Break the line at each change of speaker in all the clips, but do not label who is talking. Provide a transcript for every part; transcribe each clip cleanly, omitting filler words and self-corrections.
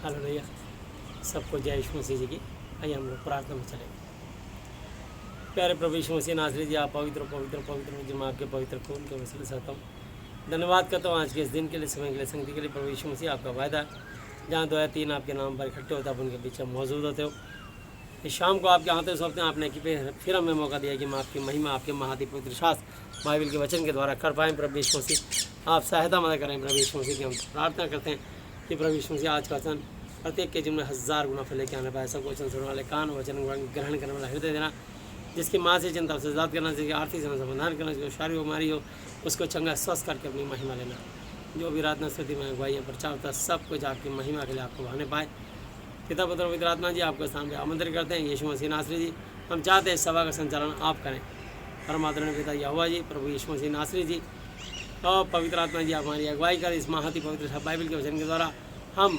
Hallelujah. सबको जय यीशु मसीह जी की। आइए हम लोग प्रार्थना में चलेंगे। प्यारे प्रभु यीशु मसीह नासरी जी, आप पवित्र पवित्र पवित्र जिम आपके पवित्र खून के वसीले से आता हूँ। धन्यवाद करता हूँ आज के इस दिन के लिए, समय के लिए, संगति के लिए। प्रभु यीशु मसीह आपका वायदा, जहाँ 2 या 3 आपके नाम पर इकट्ठे होता आप उनके बीच में मौजूद होते हो। इस शाम को आपके हाथों सौंपते हैं। आपने कि फिर हमें मौका दिया कि हम आपकी महिमा, आपके महाति पवित्र शास्त्र बाइबल के वचन के द्वारा कर पाएँ। प्रभु यीशु मसीह आप सहायता मदद करें। प्रभु यीशु मसीह की हम प्रार्थना करते हैं कि प्रभु यीशु मसीह आज का वचन प्रत्येक के जीवन में 1000 गुना फल लेके आने पाए। सब वचन सुनने वाले कान, वचन ग्रहण करने वाला हृदय देना, जिसकी माँ से चिंता से आजाद करना, जिसकी आर्थिक समाधान करना, जिसको शारीरिक बीमारी हो उसको चंगा स्वस्थ करके अपनी महिमा लेना। जो भी रात स्तुति में अगुवाई प्रचार होता है, सब कुछ आपकी महिमा के लिए आपको बहाने पाए। पिता पुत्र पवित्र आत्मा जी आपको स्थान पर आमंत्रित करते हैं। यीशु मसीह नासरी जी, हम चाहते हैं सभा का संचालन आप करें। परमात्मा पिता यहोवा जी, प्रभु यीशु मसीह नासरी जी और पवित्र आत्मा जी आप हमारी अगुवाई करें। इस महाति पवित्र बाइबल के वचन के द्वारा हम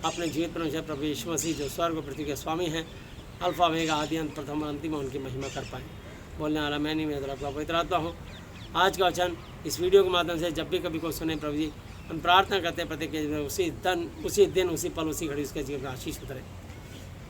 अपने जीवित परमेश्वर प्रभु यीशु मसीह जो स्वर्ग और पृथ्वी के स्वामी हैं, अल्फा ओमेगा, आदि अंत, प्रथम और अंतिम, उनकी महिमा कर पाएँ। बोलने वाला मैं नहीं, मैं तो आपका पवित्र आत्मा हूँ। आज का वचन इस वीडियो के माध्यम से जब भी कभी कोई सुने, प्रभु जी हम प्रार्थना करते हैं प्रत्येक उसी दिन उसी पल उसी घड़ी उसके जीवन में आशीष उतरे।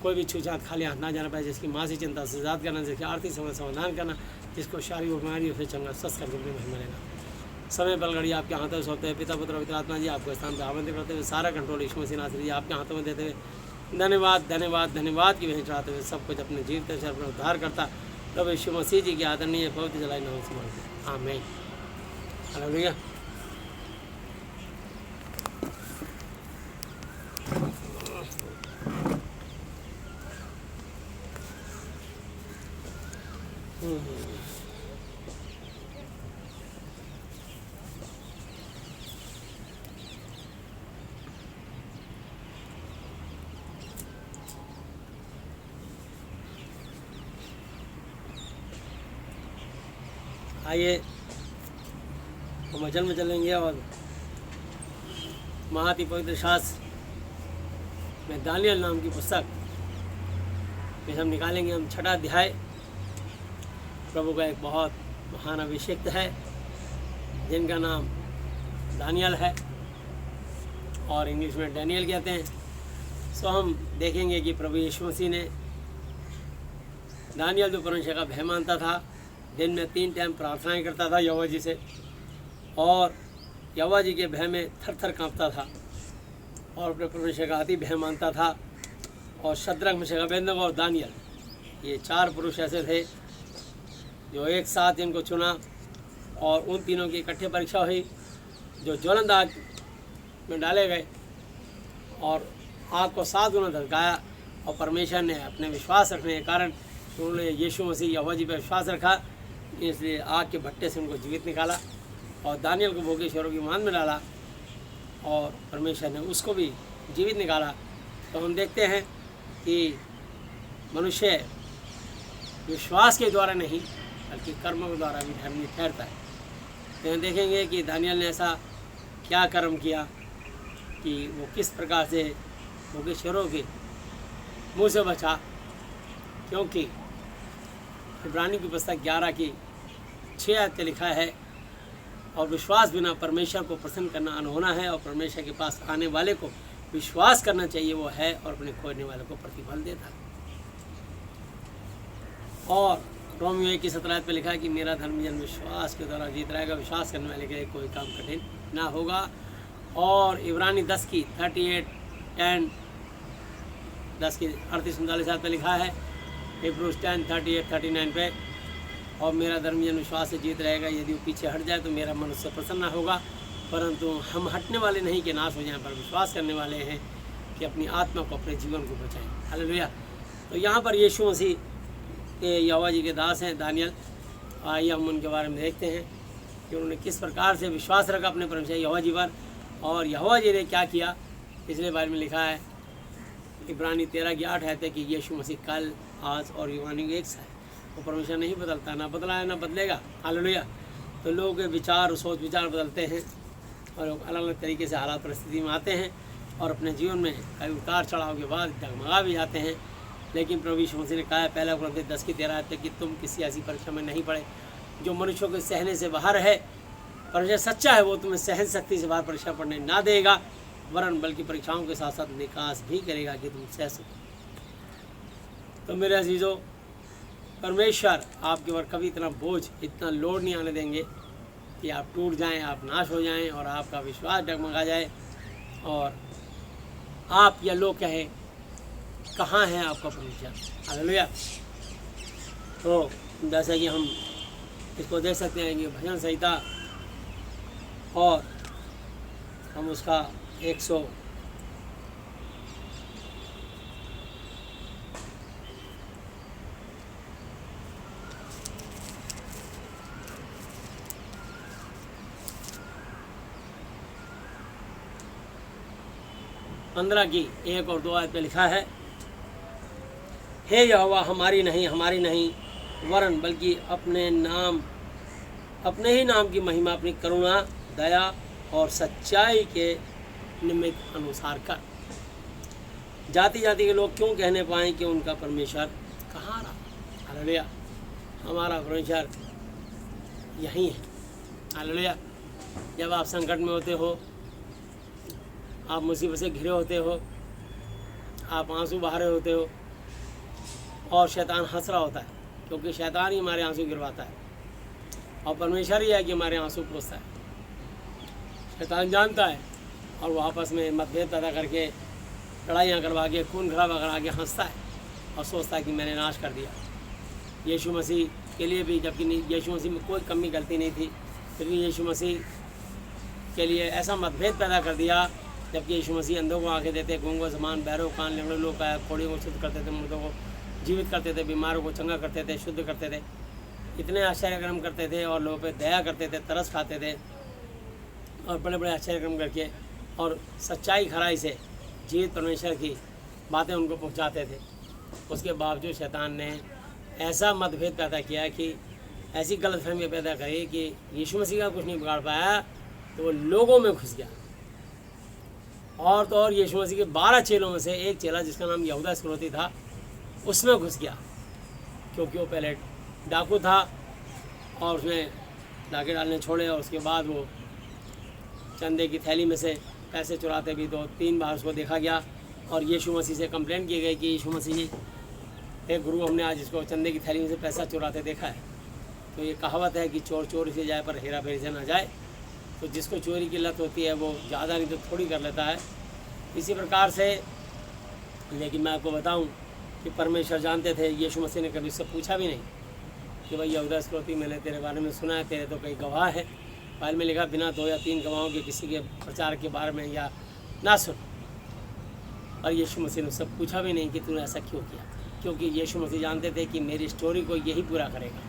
कोई भी छूछात खाली हाथ ना जाना पाए। जिसकी माँ से चिंता से आजाद करना, जिसकी आर्थिक समस्या समाधान करना, जिसको शारीरिक बीमारी उसे चंगा स्वस्थ करके अपनी महिमा लेना। समय पल घड़ी आपके हाथों से होते हैं। पिता पुत्र पवित्र आत्मा जी आपको स्थान पर आमंत्रित करते हुए सारा कंट्रोल यीशु मसीह नासरी जी आपके हाथों में देते हुए धन्यवाद धन्यवाद धन्यवाद की भेंट चढ़ाते हुए सब कुछ अपने जीवित से अपना उद्धार करता प्रभु यीशु मसीह जी की आदरणीय पवित्र जलाई नाम से मांगते हैं, आमीन। हालेलुया। आइए हम वचन में चलेंगे और महाति पवित्र शास्त्र में दानियल नाम की पुस्तक में हम निकालेंगे। हम 6वां अध्याय, प्रभु का एक बहुत महान अभिषेक है जिनका नाम दानियल है और इंग्लिश में डैनियल कहते हैं। सो हम देखेंगे कि प्रभु यीशु मसीह ने दानियल जो परमेश्वर का भय मानता था, दिन में 3 टाइम प्रार्थनाएं करता था यहोवा जी से और यहोवा जी के भय में थर थर काँपता था और अपने परमेश्वर का अति भय मानता था। और शद्रक, मेशक, अबेदनगो और दानियल, ये 4 पुरुष ऐसे थे जो एक साथ इनको चुना और उन तीनों की इकट्ठे परीक्षा हुई, जो ज्वलंत आग में डाले गए और आग को 7 गुना धधकाया। और परमेश्वर ने अपने विश्वास रखने के कारण उन्होंने यीशु मसीह यहोवा जी पर विश्वास रखा, इसलिए आग के भट्टे से उनको जीवित निकाला और दानियल को भोगेश्वरों की मान में डाला और परमेश्वर ने उसको भी जीवित निकाला। तो हम देखते हैं कि मनुष्य विश्वास के द्वारा नहीं बल्कि कर्मों के द्वारा भी धर्मी ठहरता है। तो हम देखेंगे कि दानियल ने ऐसा क्या कर्म किया कि वो किस प्रकार से भोगेश्वरों के मुँह से बचा। क्योंकि इब्रानी की पुस्तक 11 की 6 आयत में लिखा है, और विश्वास बिना परमेश्वर को प्रसन्न करना अनहोना है, और परमेश्वर के पास आने वाले को विश्वास करना चाहिए, वो है और अपने खोजने वाले को प्रतिफल देता है। और रोमियो 1 की 17 आयत में लिखा है कि मेरा धर्मी जन विश्वास के द्वारा जीत रहेगा, विश्वास करने वाले के लिए कोई काम कठिन ना होगा। और इब्रानी 10 की 38 एंड 10 की 38-39 आयत में लिखा है, हिब्रूज 10:38-39 पे, और मेरा धर्मीजन विश्वास से जीत रहेगा, यदि वो पीछे हट जाए तो मेरा मन उससे प्रसन्न ना होगा। परंतु हम हटने वाले नहीं कि नाश हो जाएं, पर विश्वास करने वाले हैं कि अपनी आत्मा को, अपने जीवन को बचाएं। हालेलुया। तो यहाँ पर यीशु मसीह के यहोवा जी के दास हैं दानियल। आइए हम उनके बारे में देखते हैं कि उन्होंने किस प्रकार से विश्वास रखा अपने परमेश्वर यहोवा जी पर, और यहोवा जी ने क्या किया। पिछले बारे में लिखा है इब्रानी 13 की 8 है कि यीशु मसीह कल, आज और युवानी एक सा है। वो परमेश्वर नहीं बदलता, ना बदला है ना बदलेगा। हालेलुया। तो लोगों के विचार, सोच विचार बदलते हैं और लोग अलग अलग तरीके से हालात परिस्थिति में आते हैं और अपने जीवन में कई उतार चढ़ाव के बाद डगमगा भी जाते हैं। लेकिन प्रभु यीशु मसीह ने कहा है 1 कुरिन्थियों 10 की 13 आयत कि तुम किसी ऐसी परीक्षा में नहीं पड़े जो मनुष्यों के सहने से बाहर है। परमेश्वर सच्चा है, वो तुम्हें सहन शक्ति से बाहर परीक्षा पड़ने ना देगा, वरन बल्कि परीक्षाओं के साथ साथ निकास भी करेगा कि तुम सह सको। तो मेरे अजीज़ों, परमेश्वर आपके ऊपर कभी इतना बोझ, इतना लोड नहीं आने देंगे कि आप टूट जाएं, आप नाश हो जाएं और आपका विश्वास डगमगा जाए और आप या लोग कहें कहाँ है आपका परमेश्वर। हालेलुया। तो जैसे कि हम इसको देख सकते हैं कि भजन संहिता और हम उसका 115 की 1 और 2 आयत पे लिखा है, हे यहोवा हमारी नहीं वरन बल्कि अपने ही नाम की महिमा अपनी करुणा, दया और सच्चाई के निमित्त अनुसार कर। जाति जाति के लोग क्यों कहने पाएँ कि उनका परमेश्वर कहाँ रहा। हालेलुया। हमारा परमेश्वर यहीं है। हालेलुया। जब आप संकट में होते हो, आप मुसीबत से घिरे होते हो, आप आंसू बहा रहे होते हो और शैतान हंस रहा होता है, क्योंकि शैतान ही हमारे आंसू गिरवाता है और परमेश्वर ही है कि हमारे आंसू पोंछता है। शैतान जानता है और वो आपस में मतभेद पैदा करके, लड़ाइयाँ करवा के, खून खराबा करा के हंसता है और सोचता है कि मैंने नाश कर दिया। यीशु मसीह के लिए भी, जबकि यीशु मसीह में कोई कमी गलती नहीं थी, फिर भी यीशु मसीह के लिए ऐसा मतभेद पैदा कर दिया। जबकि यीशु मसीह अंधों को आंखें देते, गूंगों समान, बहरों कान, लंगड़ों लोग का, कोड़ियों को शुद्ध करते थे, मुर्दों को जीवित करते थे, बीमारों को चंगा करते थे, शुद्ध करते थे, इतने आश्चर्यक्रम करते थे और लोगों पे दया करते थे, तरस खाते थे और बड़े बड़े आश्चर्यक्रम करके और सच्चाई खराई से जीवित परमेश्वर की बातें उनको पहुंचाते थे। उसके बावजूद शैतान ने ऐसा मतभेद पैदा किया कि ऐसी गलतफहमी पैदा करी कि यीशु मसीह का कुछ नहीं बिगाड़ पाया, तो वो लोगों में घुस गया। और तो और यीशु मसीह के 12 चेलों में से एक चेला जिसका नाम यहूदा इस्करियोती था, उसमें घुस गया, क्योंकि वो पहले डाकू था और उसने डाके डालने छोड़े और उसके बाद वो चंदे की थैली में से पैसे चुराते भी 2-3 बार उसको देखा गया और यीशु मसीह से कंप्लेंट की गई कि यीशु मसीह जी, एक गुरु, हमने आज इसको चंदे की थैली में से पैसा चुराते देखा है। तो ये कहावत है कि चोर चोरी से जाए पर हेरा फेरी से ना जाए। तो जिसको चोरी की लत होती है वो ज़्यादा नहीं तो थोड़ी कर लेता है। इसी प्रकार से, लेकिन मैं आपको बताऊं कि परमेश्वर जानते थे, यीशु मसीह ने कभी उससे पूछा भी नहीं कि भाई यहूदा इस्करियोती, मैंने तेरे बारे में सुना है, तेरे तो कई गवाह है। फाइल में लिखा, बिना 2 या 3 गवाहों के किसी के प्रचार के बारे में या ना सुन। और यीशु मसीह ने उससे पूछा भी नहीं कि तूने ऐसा क्यों किया, क्योंकि यीशु मसीह जानते थे कि मेरी स्टोरी को यही पूरा करेगा।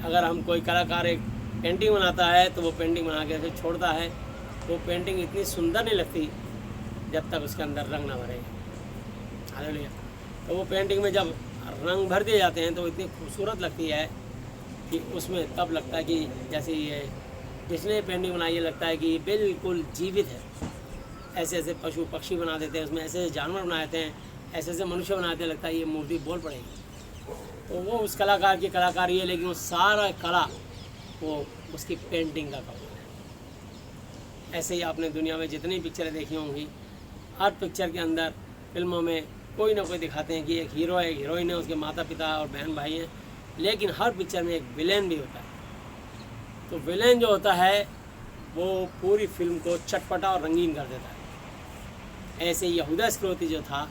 अगर हम कोई कलाकार एक पेंटिंग बनाता है तो वो पेंटिंग बना के फिर छोड़ता है, वो पेंटिंग इतनी सुंदर नहीं लगती जब तक उसके अंदर रंग ना भरे। हालेलुया। तो वो पेंटिंग में जब रंग भर दिए जाते हैं तो इतनी खूबसूरत लगती है कि उसमें तब लगता है कि जैसे ये जिसने पेंटिंग बनाई है लगता है कि बिल्कुल जीवित है। ऐसे ऐसे पशु पक्षी बना देते हैं, उसमें ऐसे ऐसे जानवर बना देते हैं, ऐसे ऐसे मनुष्य बनाते हैं, लगता है ये मूर्ति बोल पड़ेगी। तो वो उस कलाकार की कलाकारी है, लेकिन वो सारा कला वो उसकी पेंटिंग का काम है। ऐसे ही आपने दुनिया में जितनी पिक्चरें देखी होंगी, हर पिक्चर के अंदर, फिल्मों में कोई ना कोई दिखाते हैं कि एक हीरो है, एक हीरोइन है, उसके माता पिता और बहन भाई हैं, लेकिन हर पिक्चर में एक विलेन भी होता है। तो विलेन जो होता है वो पूरी फिल्म को चटपटा और रंगीन कर देता है। ऐसे यहूदा इस्करियोती जो था,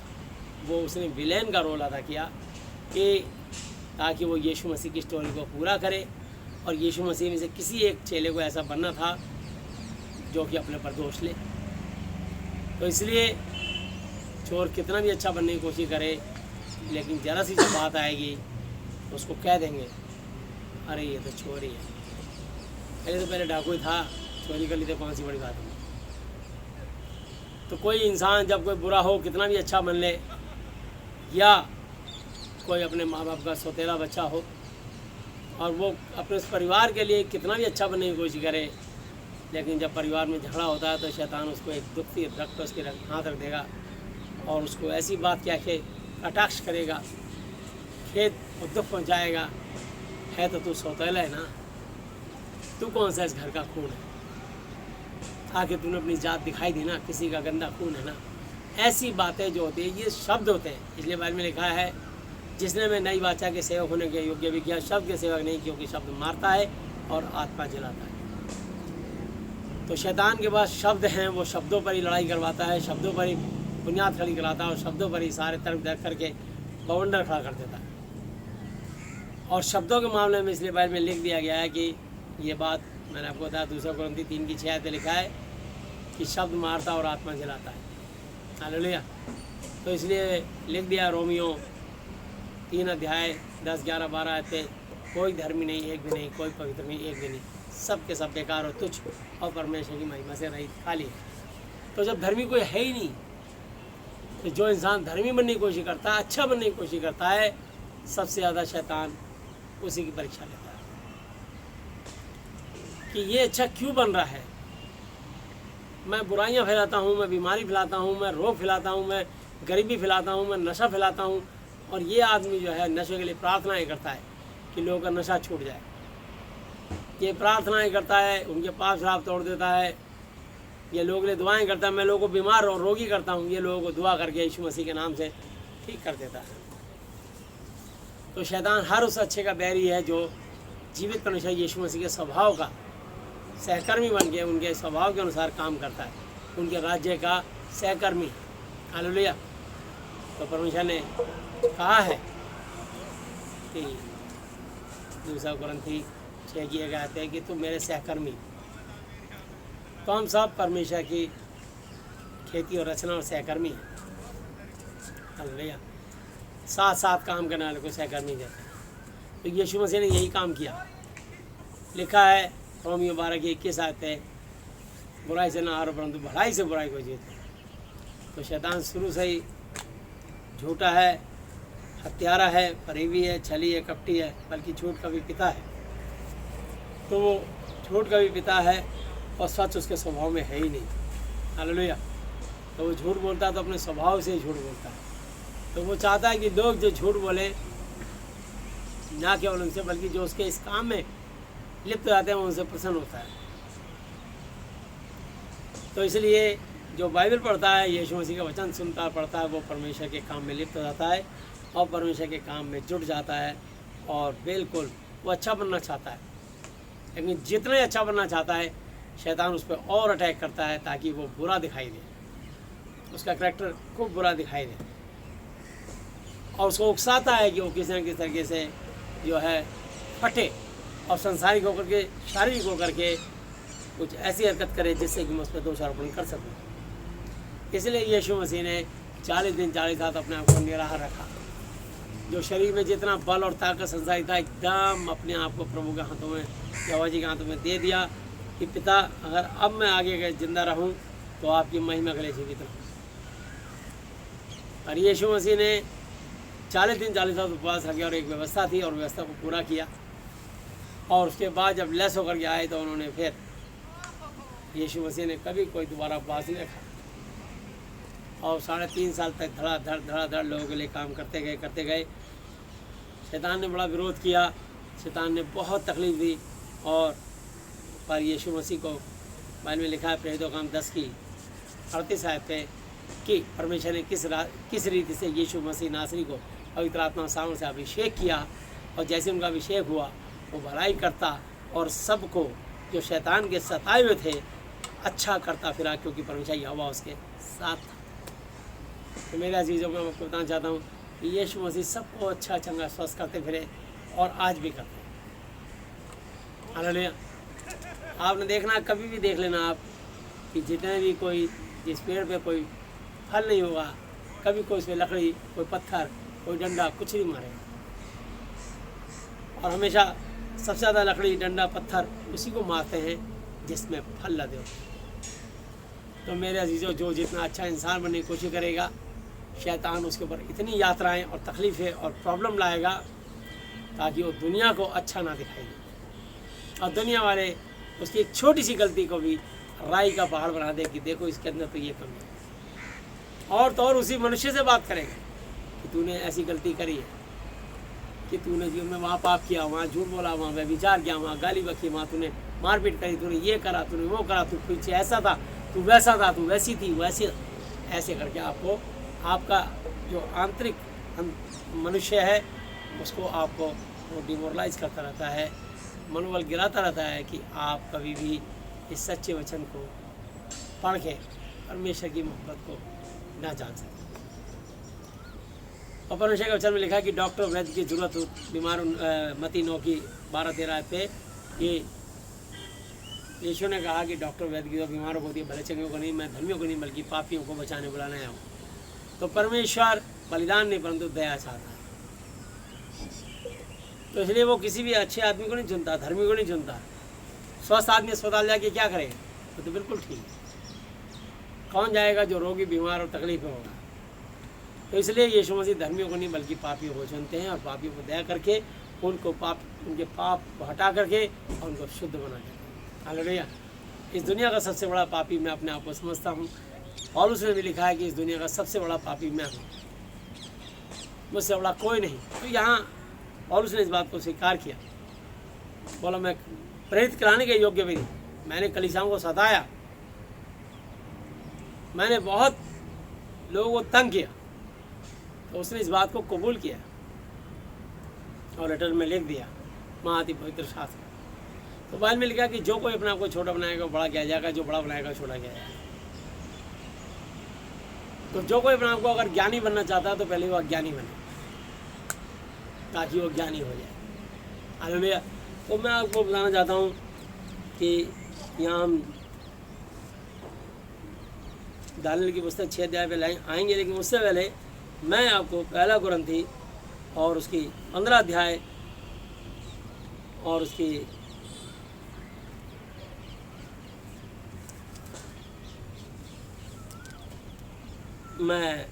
वो उसने विलेन का रोल अदा किया कि ताकि वो यीशु मसीह की स्टोरी को पूरा करे। और यीशु मसीह में से किसी एक चेले को ऐसा बनना था जो कि अपने पर दोष ले। तो इसलिए चोर कितना भी अच्छा बनने की कोशिश करे, लेकिन ज़रा सी जब बात आएगी तो उसको कह देंगे, अरे ये तो चोर ही है, पहले डाकू ही था, चोरी कर ली तो कौन सी बड़ी बात है। तो कोई इंसान जब कोई बुरा हो, कितना भी अच्छा बन ले, या कोई अपने माँ बाप का सौतेला बच्चा हो और वो अपने उस परिवार के लिए कितना भी अच्छा बनने की कोशिश करे, लेकिन जब परिवार में झगड़ा होता है तो शैतान उसको एक दुखती रख पर उसके हाथ रख देगा और उसको ऐसी बात क्या के कटाक्ष करेगा, खेत और दुख पहुँचाएगा, है तो तू सौतेला है ना, तू कौन सा इस घर का खून है। आखिर तूने अपनी जात दिखाई दी ना, किसी का गंदा खून है ना। ऐसी बातें जो होती है ये शब्द होते हैं। इसलिए बाइबल में लिखा है, जिसने मैं नई वाचा के सेवक होने के योग्य भी किया, शब्द के सेवक नहीं, क्योंकि शब्द मारता है और आत्मा जलाता है। तो शैतान के पास शब्द हैं, वो शब्दों पर ही लड़ाई करवाता है, शब्दों पर ही बुनियाद खड़ी कराता है और शब्दों पर ही सारे तर्क दर्क करके बवंडर खड़ा कर देता है। और शब्दों के मामले में इसलिए बाइबल में लिख दिया गया है कि ये बात मैंने आपको बताया, 2 कुरिन्थी 3:6 पे लिखा है कि शब्द मारता और आत्मा जलाता है। हालेलुया। तो इसलिए लिख दिया रोमियो 3:10-11-12 आते, कोई धर्मी नहीं, एक भी नहीं, कोई पवित्र नहीं, एक भी नहीं, सब के सब बेकार और तुच्छ और परमेश्वर की महिमा से रहित खाली। तो जब धर्मी कोई है ही नहीं, तो जो इंसान धर्मी बनने की कोशिश करता है, अच्छा बनने की कोशिश करता है, सबसे ज़्यादा शैतान उसी की परीक्षा लेता है कि ये अच्छा क्यों बन रहा है। मैं बुराइयां फैलाता हूँ, मैं बीमारी फैलाता हूँ, मैं रोग फैलाता हूँ, मैं गरीबी फैलाता हूँ, मैं नशा फैलाता हूँ, और ये आदमी जो है नशे के लिए प्रार्थनाएं करता है कि लोगों का नशा छूट जाए। ये प्रार्थनाएं करता है, उनके पाप शराब तोड़ देता है। ये लोगों के लिए दुआएं करता है, मैं लोगों को बीमार और रोगी करता हूँ, ये लोगों को दुआ करके यीशु मसीह के नाम से ठीक कर देता है। तो शैतान हर उस अच्छे का बैरी है जो जीवित परमेश्वर यीशु मसीह के स्वभाव का सहकर्मी बन के उनके स्वभाव के अनुसार काम करता है, उनके राज्य का सहकर्मी। हालेलुया। तो परमेश्वर ने कहा है कि 2 कुरिन्थी 6 कहते हैं कि तुम मेरे सहकर्मी। तो हम सब परमेश्वर की खेती और रचना और सहकर्मी हैं। हालेलुया। साथ साथ काम करने वाले को सहकर्मी कहते हैं। तो यीशु मसीह ने यही काम किया। लिखा है रोमियो 12:21 आते, बुराई से ना हारो परंतु भलाई से बुराई को जीतो। तो शैतान शुरू से ही झूठा है, हत्यारा है, फरेबी है, छली है, कपटी है, बल्कि झूठ का भी पिता है। तो वो झूठ का भी पिता है और सच उसके स्वभाव में है ही नहीं। हालेलुया। तो वो झूठ बोलता है तो अपने स्वभाव से ही झूठ बोलता है। तो वो चाहता है कि लोग जो झूठ बोले, ना केवल उनसे बल्कि जो उसके इस काम में लिप्त हो जाते हैं, उनसे प्रसन्न होता है। तो इसलिए जो बाइबल पढ़ता है, यीशु मसीह का वचन सुनता पढ़ता है, वो परमेश्वर के काम में लिप्त हो जाता है और परमेश्वर के काम में जुट जाता है और बिल्कुल वो अच्छा बनना चाहता है। लेकिन जितना ही अच्छा बनना चाहता है, शैतान उस पर और अटैक करता है ताकि वो बुरा दिखाई दे, उसका करैक्टर खूब बुरा दिखाई दे, और उसको उकसाता है कि वो किसी न किसी तरीके से जो है फटे और संसारिक होकर के, शारीरिक होकर के कुछ ऐसी हरकत करे जिससे कि मैं उस पर दोषारोपण कर सकूँ। इसलिए यीशु मसीह ने 40 दिन 40 रात अपने आप को निराहार रखा। जो शरीर में जितना बल और ताकत संसारिक था, एकदम अपने आप को प्रभु के हाथों में, यहोवा जी के हाथों में दे दिया कि पिता, अगर अब मैं आगे जिंदा रहूं तो आपकी महिमा के लिए जीवित रहूं। और यीशु मसीह ने 40 दिन 40 रात उपवास रखे और एक व्यवस्था थी और व्यवस्था को पूरा किया। और उसके बाद जब लेस होकर के आए तो उन्होंने फिर, यीशु मसीह ने कभी कोई दोबारा उपवास नहीं रखा और 3.5 साल तक धड़ाधड़ लोगों के लिए काम करते गए। शैतान ने बड़ा विरोध किया, शैतान ने बहुत तकलीफ दी, और पर यीशु मसीह को बाइबल में लिखा है प्रेरितों का काम 10:38 आयत पे कि परमेश्वर ने किस रीति से यीशु मसीह नासरी को पवित्र आत्मा सामने से अभिषेक किया, और जैसे उनका अभिषेक हुआ वो भलाई करता और सबको जो शैतान के सताए हुए थे अच्छा करता फिरा, क्योंकि परमेश्वर यहोवा उसके साथ था। तो मेरे अजीज़ों को मैं आपको बताना चाहता हूँ कि यीशु मसीह सबको अच्छा चंगा स्वस्थ करते फिरे और आज भी करते हैं। हालेलुया। आपने देखना, कभी भी देख लेना आप कि जितने भी कोई, जिस पेड़ पे कोई फल नहीं होगा, कभी कोई उसमें लकड़ी, कोई पत्थर, कोई डंडा कुछ नहीं मारेगा, और हमेशा सबसे ज़्यादा लकड़ी, डंडा, पत्थर उसी को मारते हैं जिसमें फल लदे हो। तो मेरे अजीज़ों, जो जितना अच्छा इंसान बनने की कोशिश करेगा, शैतान उसके ऊपर इतनी यात्राएं और तकलीफ़ें और प्रॉब्लम लाएगा ताकि वो दुनिया को अच्छा ना दिखाई दे, और दुनिया वाले उसकी एक छोटी सी गलती को भी राई का पहाड़ बना दे कि देखो इसके अंदर तो ये कमी है, और तो और उसी मनुष्य से बात करेगा कि तूने ऐसी गलती करी है, कि तूने जीवन में वहाँ पाप किया, वहाँ झूठ बोला, वहाँ व्यभिचार किया, वहाँ गाली बकी, वहाँ तूने मारपीट करी, तूने ये करा, तूने वो करा, तू पीछे ऐसा था, तू वैसा था, तू वैसी थी, वैसे ऐसे करके आपको आपका जो आंतरिक मनुष्य है उसको आपको वो डिमोरलाइज करता रहता है, मनोबल गिराता रहता है कि आप कभी भी इस सच्चे वचन को पढ़ के परमेश्वर की मोहब्बत को ना जान सकें। और परमेश्वर के वचन में लिखा है कि डॉक्टर वैद्य की जरूरत हो, बीमार मती 9 की 12-13 पे ये यीशु ने कहा कि डॉक्टर वैद्य की तो बीमारों को होती है, भले चंगियों को नहीं, मैं धर्मियों को नहीं बल्कि पापियों को बचाने बुलाने आया हूँ। तो परमेश्वर बलिदान नहीं परंतु दया चाहता है। तो इसलिए वो किसी भी अच्छे आदमी को नहीं चुनता, धर्मी को नहीं चुनता। स्वस्थ आदमी अस्पताल जाके क्या करेगा? तो बिल्कुल ठीक है। कौन जाएगा? जो रोगी, बीमार और तकलीफ में होगा। तो इसलिए यीशु मसीह धर्मियों को नहीं बल्कि पापियों को चुनते हैं और पापियों को दया करके उनके पाप को हटा करके और उनको शुद्ध बना देते हैं। हालेलुया। इस दुनिया का सबसे बड़ा पापी मैं अपने आप को समझता हूँ। पौलुस ने भी लिखा है कि इस दुनिया का सबसे बड़ा पापी मैं हूँ, मुझसे बड़ा कोई नहीं। तो यहाँ पौलुस ने इस बात को स्वीकार किया, बोला मैं प्रेरित कराने के योग्य भी नहीं, मैंने कलीसियाओं को सताया, मैंने बहुत लोगों को तंग किया। तो उसने इस बात को कबूल किया और लेटर में लिख दिया महाअति पवित्र शास्त्र। तो बाइबल में लिखा कि जो कोई अपने आप को छोटा बनाएगा बड़ा किया जाएगा, जो बड़ा बनाएगा छोटा किया जाएगा। तो जो कोई अपने आप को अगर ज्ञानी बनना चाहता है तो पहले वो अज्ञानी बने ताकि वो ज्ञानी हो जाए। हालेलुया। तो मैं आपको बताना चाहता हूँ कि यहाँ हम दानियेल की पुस्तक 6 अध्याय पे आएंगे, लेकिन उससे पहले मैं आपको पहला कुरिन्थी और उसकी 15 अध्याय और उसकी मैं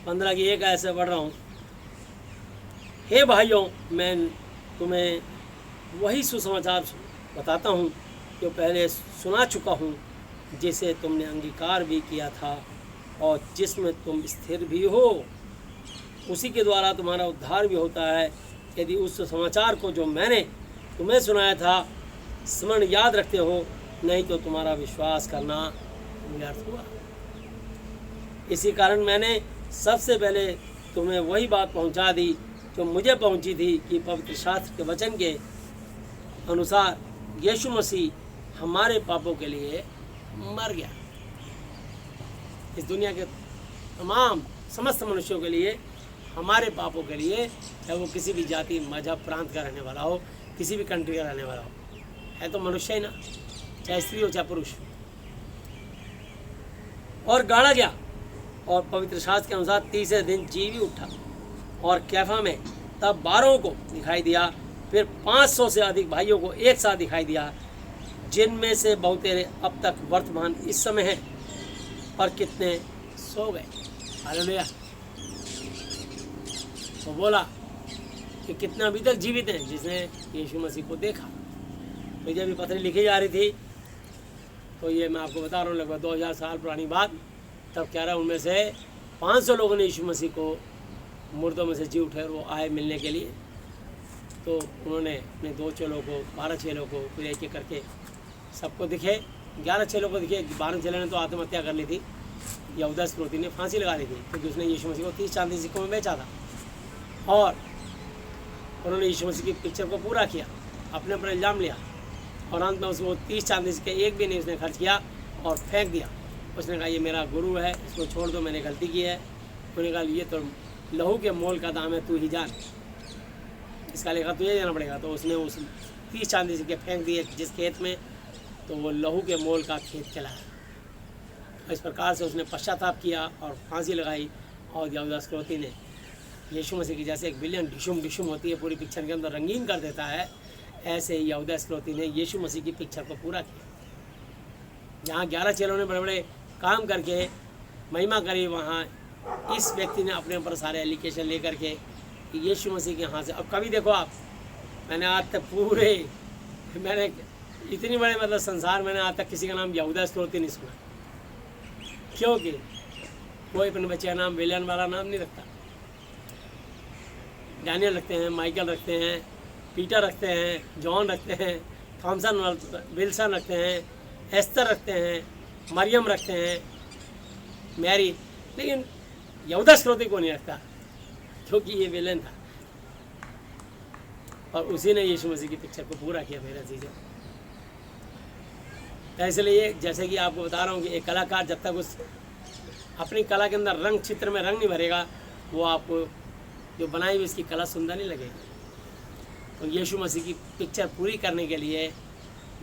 15 की 1 ऐसे पढ़ रहा हूँ। हे भाइयों, मैं तुम्हें वही सुसमाचार बताता हूँ जो पहले सुना चुका हूँ, जिसे तुमने अंगीकार भी किया था और जिसमें तुम स्थिर भी हो। उसी के द्वारा तुम्हारा उद्धार भी होता है, यदि उस समाचार को जो मैंने तुम्हें सुनाया था स्मरण याद रखते हो, नहीं तो तुम्हारा विश्वास करना व्यर्थ हुआ। इसी कारण मैंने सबसे पहले तुम्हें वही बात पहुंचा दी जो मुझे पहुंची थी कि पवित्र शास्त्र के वचन के अनुसार यीशु मसीह हमारे पापों के लिए मर गया, इस दुनिया के तमाम समस्त मनुष्यों के लिए, हमारे पापों के लिए, चाहे वो किसी भी जाति, मजहब, प्रांत का रहने वाला हो, किसी भी कंट्री का रहने वाला हो, है तो मनुष्य ही ना, चाहे स्त्री हो चाहे पुरुष। और गाड़ा गया और पवित्र शास्त्र के अनुसार तीसरे दिन जी भी उठा और कैफा में तब 12 को दिखाई दिया, फिर 500 से अधिक भाइयों को एक साथ दिखाई दिया, जिनमें से बहुतेरे अब तक वर्तमान इस समय हैं और कितने सो गए। हालेलुया। तो बोला कि कितने अभी तक जीवित हैं जिसने यीशु मसीह को देखा। तो जब ये पत्री लिखी जा रही थी तो ये मैं आपको बता रहा हूँ लगभग 2000 साल पुरानी बात। तब कह रहा हूँ उनमें से 500 लोगों ने यीशु मसीह को मुर्दों में से जी उठे और वो आए मिलने के लिए। तो उन्होंने अपने 2 चेलों को, 12 चेलों को फिर एक एक करके सबको दिखे। 11 चेलों को दिखे, 12 चेलों ने तो आत्महत्या कर ली थी, यहूदा इस्करियोती ने फांसी लगा ली थी क्योंकि उसने यीशु मसीह को 30 चांदी सिक्कों में बेचा था। और उन्होंने यीशु मसीह की पिक्चर को पूरा किया, अपने पर इल्ज़ाम लिया और अंत में उसको 30 चांदी सिक्के एक भी नहीं उसने खर्च किया और फेंक दिया। उसने कहा ये मेरा गुरु है, इसको छोड़ दो, मैंने गलती की है। उन्होंने कहा ये तो लहू के मोल का दाम है, तू ही जान, इसका लेखा तुझे देना पड़ेगा। तो उसने उस 30 चांदी सिक्के फेंक दिए जिस खेत में, तो वो लहू के मोल का खेत कहलाया। इस प्रकार से उसने पश्चाताप किया और फांसी लगाई। और यहूदा इस्करियोती ने यीशु मसीह की जैसे एक बिलियन डिशुम डिशुम होती है पूरी पिक्चर के अंदर रंगीन कर देता है, ऐसे ही यहूदा इस्करियोती ने यीशु मसीह की पिक्चर को पूरा किया। जहाँ 11 चेलों ने बड़े बड़े काम करके महिमा करी, वहाँ इस व्यक्ति ने अपने ऊपर सारे एलिगेशन लेकर के यीशु मसीह के यहाँ से। अब कभी देखो आप, मैंने आज तक मैंने इतनी बड़े मतलब संसार मैंने आज तक किसी का नाम यहूदा इस्करियोती नहीं सुना। क्योंकि कोई अपने बच्चे का नाम विलियम वाला नाम नहीं रखता। डैनियल रखते हैं, माइकल रखते हैं, पीटर रखते हैं, जॉन रखते हैं, थॉमसन विल्सन रखते हैं, एस्तर रखते हैं, मरियम रखते हैं, मैरी, लेकिन यहूदा इस्करियोती को नहीं रखता क्योंकि ये विलेन था और उसी ने यीशु मसीह की पिक्चर को पूरा किया मेरा चीज़ें। तो इसलिए जैसे कि आपको बता रहा हूँ कि एक कलाकार जब तक उस अपनी कला के अंदर रंग, चित्र में रंग नहीं भरेगा, वो आपको जो बनाई हुई इसकी कला सुंदर नहीं लगेगी। तो यीशु मसीह की पिक्चर पूरी करने के लिए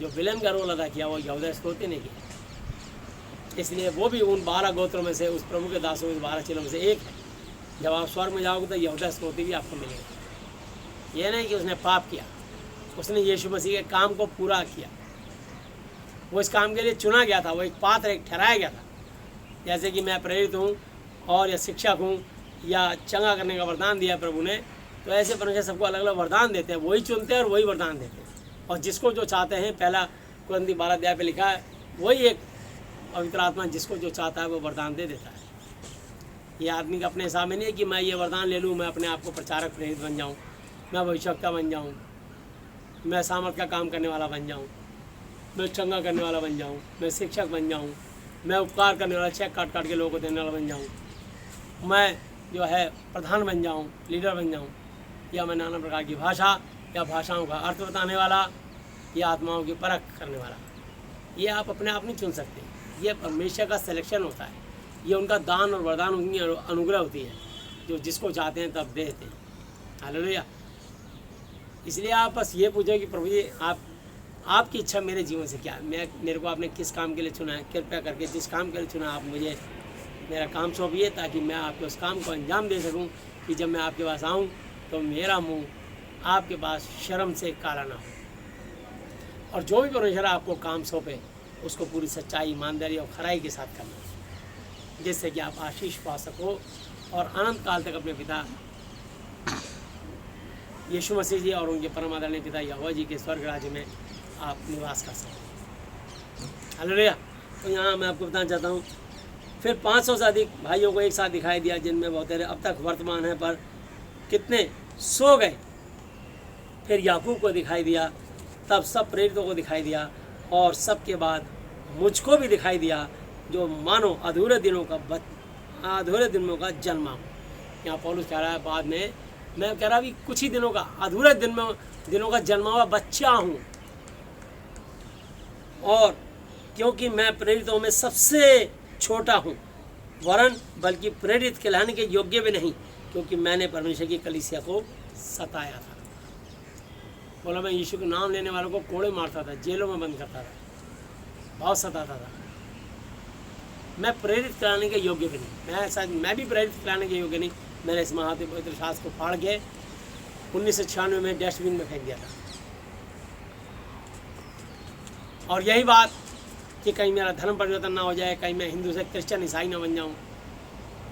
जो विलेन का रोल अदा किया वो यहूदा इस्करियोती ने किया। इसलिए वो भी उन 12 गोत्रों में से, उस प्रभु के दासों में 12 चेलों में से एक है। जब आप स्वर्ग में जाओगे तो यहूदा इस्करियोती भी आपको मिलेगा। ये नहीं कि उसने पाप किया, उसने यीशु मसीह के काम को पूरा किया। वो इस काम के लिए चुना गया था, वो एक पात्र, एक ठहराया गया था। जैसे कि मैं प्रेरित हूँ और या शिक्षक हूँ या चंगा करने का वरदान दिया प्रभु ने, तो ऐसे परमेश्वर सबको अलग अलग वरदान देते हैं, वही चुनते हैं और वही वरदान देते हैं। और जिसको जो चाहते हैं, पहला कुरिन्थी 12 अध्याय पे लिखा है, वही एक पवित्र आत्मा जिसको जो चाहता है वो वरदान दे देता है। ये आदमी का अपने हिसाब में नहीं है कि मैं ये वरदान ले लूँ, मैं अपने आप को प्रचारक प्रेरित बन जाऊँ, मैं भविष्यवक्ता बन जाऊँ, मैं सामर्थ का काम करने वाला बन जाऊँ, मैं चंगा करने वाला बन जाऊँ, मैं शिक्षक बन जाऊँ, मैं उपकार करने वाला, चेक काट काट के लोगों को देने वाला बन जाऊँ, मैं जो है प्रधान बन जाऊँ, लीडर बन जाऊँ, या मैं नाना प्रकार की भाषा या भाषाओं का अर्थ बताने वाला या आत्माओं की परख करने वाला। ये आप अपने आप नहीं चुन सकते, ये परमेश्वर का सिलेक्शन होता है। ये उनका दान और वरदान, उनकी अनुग्रह होती है जो जिसको चाहते हैं तब देते हैं। हालेलुया। इसलिए आप बस ये पूछो कि प्रभु जी आपकी इच्छा मेरे जीवन से क्या है, मेरे को आपने किस काम के लिए चुना है। कृपया करके जिस काम के लिए चुना आप मुझे मेरा काम सौंपिए, ताकि मैं आपके उस काम को अंजाम दे सकूं कि जब मैं आपके पास आऊं तो मेरा मुंह आपके पास शर्म से काला ना हो। और जो भी परमेश्वर आपको काम सौंपे उसको पूरी सच्चाई, ईमानदारी और खराई के साथ करना, जिससे कि आप आशीष पा सको और अनंत काल तक अपने पिता यीशु मसीह जी और उनके परम आदरणीय पिता यहोवा जी के स्वर्ग राज्य में आप निवास कर सकें। हालेलुया। तो यहाँ मैं आपको बताना चाहता हूँ, फिर 500 से अधिक भाइयों को एक साथ दिखाई दिया, जिनमें बहुत अब तक वर्तमान है, पर कितने सो गए। फिर याकूब को दिखाई दिया, तब सब प्रेरितों को दिखाई दिया, और सबके बाद मुझको भी दिखाई दिया, जो मानो अधूरे दिनों का जन्मा हूँ। यहाँ पौलुस कह रहा है बाद में, मैं कह रहा भी कुछ ही दिनों का, अधूरे दिनों का जन्मा हुआ बच्चा हूँ। और क्योंकि मैं प्रेरितों में सबसे छोटा हूँ, वरन बल्कि प्रेरित कहलाने के योग्य भी नहीं, क्योंकि मैंने परमेश्वर की कलीसिया को सताया था। बोला मैं यीशु के नाम लेने वालों को कोड़े मारता था, जेलों में बंद करता था, बहुत सताता था। मैं प्रेरित कराने के योग्य भी नहीं, मैं भी प्रेरित कराने के योग्य नहीं। मैंने इस महात्म पवित्र शास्त्र को फाड़ के 1996 में डस्टबिन में फेंक दिया था। और यही बात कि कहीं मेरा धर्म परिवर्तन ना हो जाए, कहीं मैं हिंदू से क्रिश्चियन ईसाई ना बन जाऊं।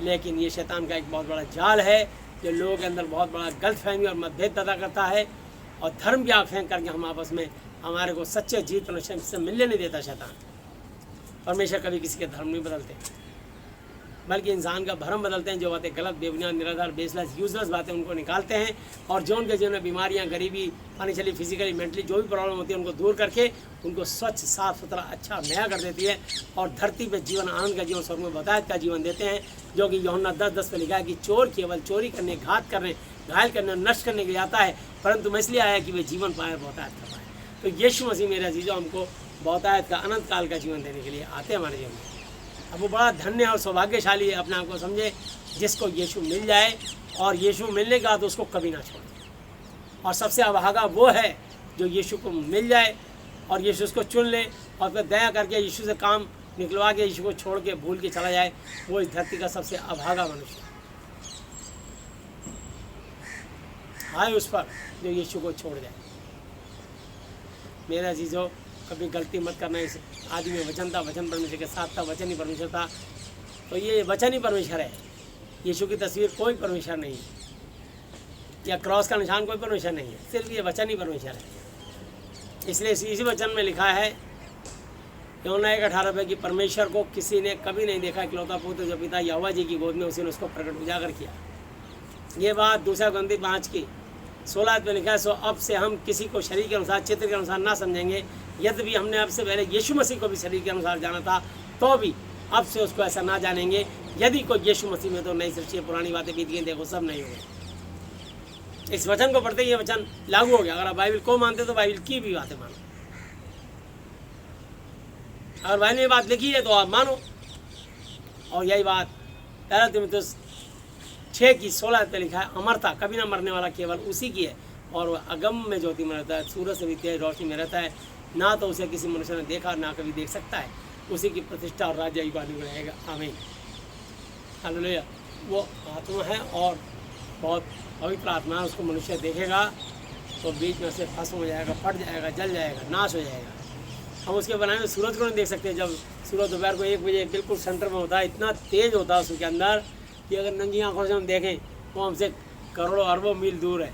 लेकिन ये शैतान का एक बहुत बड़ा जाल है जो लोगों के अंदर बहुत बड़ा गलतफहमी और मतभेद पैदा करता है, और धर्म की आँख फेंक करके हम आपस में हमारे को सच्चे जीत परमेश्वर से मिलने नहीं देता शैतान। परमेश्वर कभी किसी के धर्म नहीं बदलते, बल्कि इंसान का भ्रम बदलते हैं। जो बातें गलत, बेबुनियाद, निराधार, बेसलेस, यूजलेस बातें उनको निकालते हैं, और जो उनके जीवन में बीमारियां, गरीबी, फाइनेंशियली, फिजिकली, मेंटली जो भी प्रॉब्लम होती है उनको दूर करके उनको स्वच्छ, साफ सुथरा, अच्छा, नया कर देती है, और धरती पे जीवन, आनंद का जीवन, स्वर्ग में बतायत का जीवन देते हैं। जो कि यूहन्ना 10:10 पे लिखा है कि चोर केवल चोरी करने, घात करने, घायल करने, नष्ट करने के लिए आता है, परंतु मैं इसलिए आया कि वे जीवन पाए, बहुतायत कर पाए। तो यीशु मसीह मेरे अजीजों हमको बहुतायत का, अनंत काल का जीवन देने के लिए आते हैं हमारे जीवन में। अब वो बड़ा धन्य और सौभाग्यशाली है, अपने आप को समझे, जिसको यीशु मिल जाए, और यीशु मिलने के बाद उसको कभी ना छोड़े। और सबसे अभागा वो है जो यीशु को मिल जाए और यीशु उसको चुन ले, और फिर दया करके यीशु से काम निकलवा के यीशु को छोड़ के भूल के चला जाए। वो इस धरती का सबसे अभागा मनुष्य हाय उस पर जो यीशु को छोड़ जाए। मेरा अजीजों, कभी गलती मत करना। इस आदि में वचन था, वचन परमेश्वर के साथ था, वचन ही परमेश्वर था। तो ये वचन ही परमेश्वर है। यीशु की तस्वीर कोई परमेश्वर नहीं है, या क्रॉस का निशान कोई परमेश्वर नहीं है, सिर्फ ये वचन ही परमेश्वर है। इसलिए इसी वचन में लिखा है, यूहन्ना 1:18 कि परमेश्वर को किसी ने कभी नहीं देखा, इकलौता पुत्र जो पिता यहोवा जी की गोद में उसी ने उसको प्रकट उजागर किया। ये बात 2 Corinthians 5 की 16 में लिखा है, सो अब से हम किसी को शरीर के अनुसार, चित्र के अनुसार ना समझेंगे। यद्यपि हमने अब से पहले यीशु मसीह को भी शरीर के अनुसार जाना था, तो भी अब से उसको ऐसा ना जानेंगे। यदि कोई यीशु मसीह में तो नई सृष्टि, पुरानी बातें बीत गई, देखो सब नहीं हो गए। इस वचन को पढ़ते ही ये वचन लागू हो गया। अगर आप बाइबल को मानते तो बाइबल की भी बातें मानो। अगर बाइबल में बात लिखी है तो आप मानो। और यही बात 1 तीमुथियुस 6:16 पे लिखा है, अमरता कभी ना मरने वाला केवल उसी की है, और वह अगम में ज्योति में रहता है, सूरज से भी तेज रोशनी में रहता है। ना तो उसे किसी मनुष्य ने देखा, ना कभी देख सकता है। उसी की प्रतिष्ठा और राज्य युगानुग रहेगा। आमीन, हालेलुया। वो आत्मा है और बहुत पवित्र आत्मा है। उसको मनुष्य देखेगा तो बीच में से भस्म हो जाएगा, फट जाएगा, जल जाएगा, नाश हो जाएगा। हम उसके बनाए हुए सूरज को नहीं देख सकते। जब सूरज दोपहर को 1 बजे बिल्कुल सेंटर में होता है, इतना तेज होता है उसके अंदर कि अगर नंगी आंखों से हम देखें तो हमसे करोड़ों अरबों मील दूर है।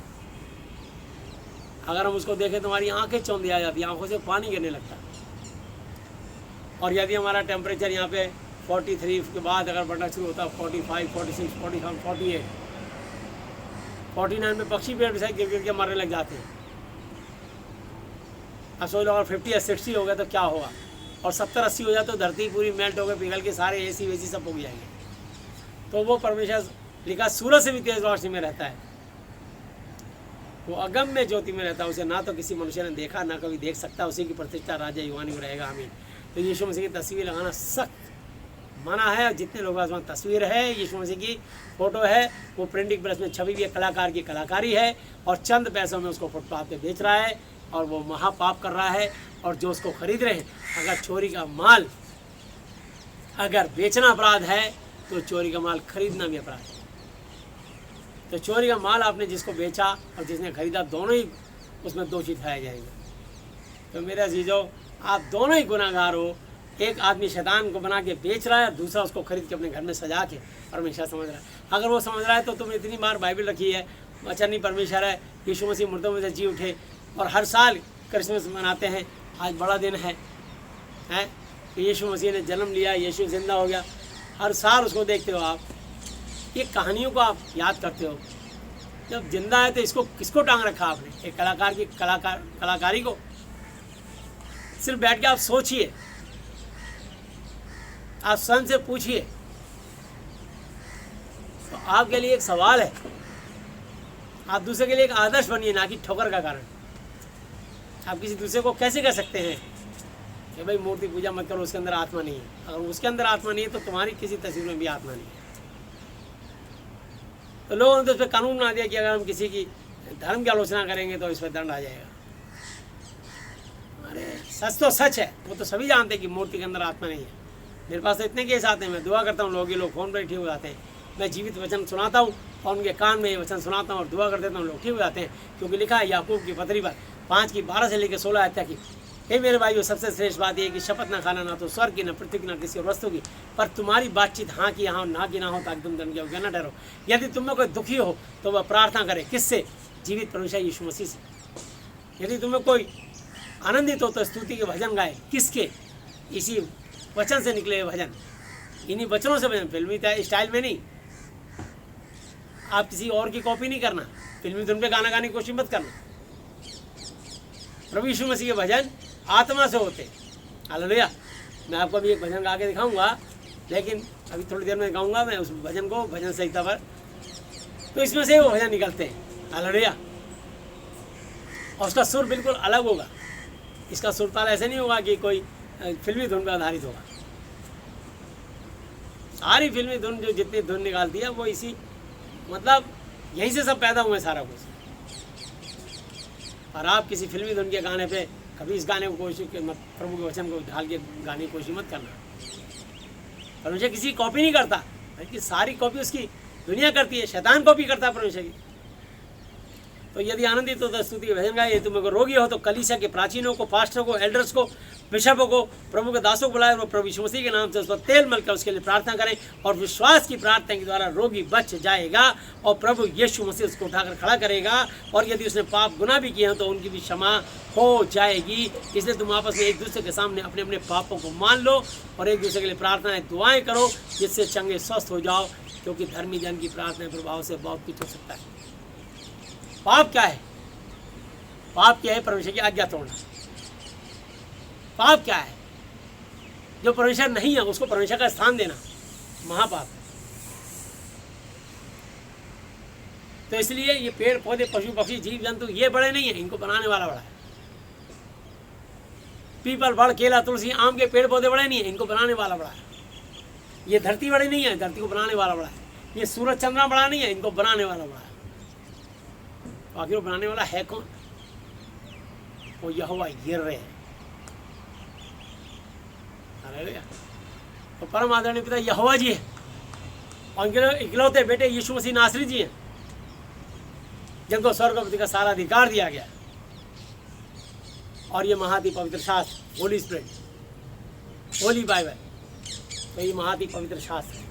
अगर हम उसको देखें तो हमारी आंखें चौंधी आ जाती हैं, आंखों से पानी गिरने लगता है। और यदि हमारा टेम्परेचर यहाँ पे 43 के बाद अगर बढ़ना शुरू होता है, 45, 46, 47, 48, 49 में पक्षी पेड़ से गिर गिर के मरने लग जाते हैं। अब सोच लो अगर 50 या 60 हो गया तो क्या होगा, और 70-80 हो जाए तो धरती पूरी मेल्ट हो गई, पिघल के सारे एसी वेसी सब उग जाएंगे। तो वो परमेश्वर लिखा सूरज से भी तेज रोशनी में रहता है, वो अगम में ज्योति में रहता है। उसे ना तो किसी मनुष्य ने देखा, ना कभी देख सकता। उसी की प्रतिष्ठा राज्य युगानुग रहेगा। आमीन। तो यीशु मसीह की तस्वीर लगाना सख्त मना है। जितने लोग पास तस्वीर है, यीशु मसीह की फ़ोटो है, वो प्रिंटिंग प्रेस में छपी हुई कलाकार की कलाकारी है, और चंद पैसों में उसको फुटपाथ पे बेच रहा है, और वो महापाप कर रहा है। और जो उसको खरीद रहे हैं, अगर चोरी का माल अगर बेचना अपराध है तो चोरी का माल खरीदना भी अपराध है। तो चोरी का माल आपने जिसको बेचा और जिसने खरीदा, दोनों ही उसमें दोषी ठहराए जाएंगे। तो मेरे अजीजों, आप दोनों ही गुनाहगार हो। एक आदमी शैतान को बना के बेच रहा है, दूसरा उसको खरीद के अपने घर में सजा के परमेश्वर समझ रहा है। अगर वो समझ रहा है तो तुमने इतनी बार बाइबल रखी है, वचन ही परमेश्वर है, यीशु मसीह मुर्दों में से जी उठे, और हर साल क्रिसमस मनाते हैं। आज बड़ा दिन है तो यीशु मसीह ने जन्म लिया, यीशु जिंदा हो गया। हर साल उसको देखते हो आप, ये कहानियों को आप याद करते हो। जब जिंदा है तो इसको किसको टांग रखा आपने? एक कलाकार की कलाकारी को। सिर्फ बैठ के आप सोचिए, आप स्वयं से पूछिए। तो आपके लिए एक सवाल है, आप दूसरे के लिए एक आदर्श बनिए, ना कि ठोकर का कारण। आप किसी दूसरे को कैसे कह सकते हैं कि भाई मूर्ति पूजा मत करो, उसके अंदर आत्मा नहीं है? अगर उसके अंदर आत्मा नहीं है तो तुम्हारी किसी तस्वीर में भी आत्मा नहीं है। तो लोगों ने तो इस पर कानून बना दिया कि अगर हम किसी की धर्म की आलोचना करेंगे तो इस पर दंड आ जाएगा। अरे सच तो सच है, वो तो सभी जानते हैं कि मूर्ति के अंदर आत्मा नहीं है। मेरे पास तो इतने केस आते हैं, मैं दुआ करता हूँ, लोग फ़ोन पर ठीक हो जाते हैं। मैं जीवित वचन सुनाता हूँ और उनके कान में ये वचन सुनाता हूँ और दुआ कर देता हूँ, लोग ठीक हो जाते हैं। क्योंकि लिखा है याकूब की पत्री पर 5:12 से लेकर 16 तक की, हे मेरे भाइयों, सबसे श्रेष्ठ बात यह है कि शपथ ना खाना, ना तो स्वर्ग की, ना पृथ्वी की, ना किसी और वस्तु की, पर तुम्हारी बातचीत हाँ की हाँ, ना की ना हो, ताकि तुम दंड योग्य न ठहरो। यदि तुम में कोई दुखी हो तो वह प्रार्थना करे। किससे? जीवित परमेश्वर यीशु मसीह से। यदि तुम्हें कोई आनंदित हो तो स्तुति के भजन गाए। किसके? इसी वचन से निकले भजन, इन्हीं वचनों से भजन। फिल्मी स्टाइल में नहीं, आप किसी और की कॉपी नहीं करना, फिल्मी धुन पे गाना गाने की कोशिश मत करना। प्रभु यीशु मसीह के भजन आत्मा से होते। हालेलुया। मैं आपको अभी एक भजन गा के दिखाऊंगा, लेकिन अभी थोड़ी देर में गाऊंगा मैं उस भजन को, भजन संहिता पर। तो इसमें से वो भजन निकलते हैं। हालेलुया। और उसका सुर बिल्कुल अलग होगा। इसका सुर ताल ऐसे नहीं होगा कि कोई फिल्मी धुन पर आधारित होगा। सारी फिल्मी धुन जो जितनी धुन निकालती है वो इसी, मतलब यहीं से सब पैदा हुए सारा कुछ। और आप किसी फिल्मी धुन के गाने पे कभी इस गाने को कोशिश मत, प्रभु के वचन को ढाल के गाने की कोशिश मत करना। परमेश्वर किसी की कॉपी नहीं करता, बल्कि सारी कॉपी उसकी दुनिया करती है। शैतान कॉपी करता है परमेश्वर की। तो यदि आनंदित हो तो स्तुति के भजन गाए। तुम अगर रोगी हो तो कलीसिया के प्राचीनों को, पास्टरों को, एल्डर्स को, बिशपों को, प्रभु के दासों को बुलाए और प्रभु यीशु मसीह के नाम से उस पर तेल मलकर उसके लिए प्रार्थना करें और विश्वास की प्रार्थना के द्वारा रोगी बच जाएगा और प्रभु यीशु मसीह उसको उठाकर खड़ा करेगा। और यदि उसने पाप गुनाह भी किए हैं तो उनकी भी क्षमा हो जाएगी। इसलिए तुम आपस में एक दूसरे के सामने अपने अपने पापों को मान लो और एक दूसरे के लिए प्रार्थनाएं दुआएं करो, जिससे चंगे स्वस्थ हो जाओ, क्योंकि धर्मी जन की प्रार्थना प्रभाव से बहुत कुछ हो सकता है। पाप क्या है? पाप क्या है? परमेश्वर की आज्ञा तोड़ना। पाप क्या है? जो परमेश्वर नहीं है उसको परमेश्वर का स्थान देना महापाप है। तो इसलिए ये पेड़ पौधे, पशु पक्षी, जीव जंतु ये बड़े नहीं है, इनको बनाने वाला बड़ा है। पीपल, बड़, केला, तुलसी, आम के पेड़ पौधे बड़े नहीं है, इनको बनाने वाला बड़ा है। ये धरती बड़ी नहीं है, धरती को बनाने वाला बड़ा है। ये सूरज चंद्रमा बड़ा नहीं है, इनको बनाने वाला बड़ा है। आखिर वो बनाने वाला है कौन? वो यहोवा यिर्हे है। तो परम आदरणीय पिता यहोवा जी है और उनके इकलौते बेटे यीशु मसीह नासरी जी हैं, जिनको स्वर्गपति का सारा अधिकार दिया गया। और ये महाति पवित्र शास्त्र, होली स्पिरिट, होली बाइबल, तो ये महाति पवित्र शास्त्र है।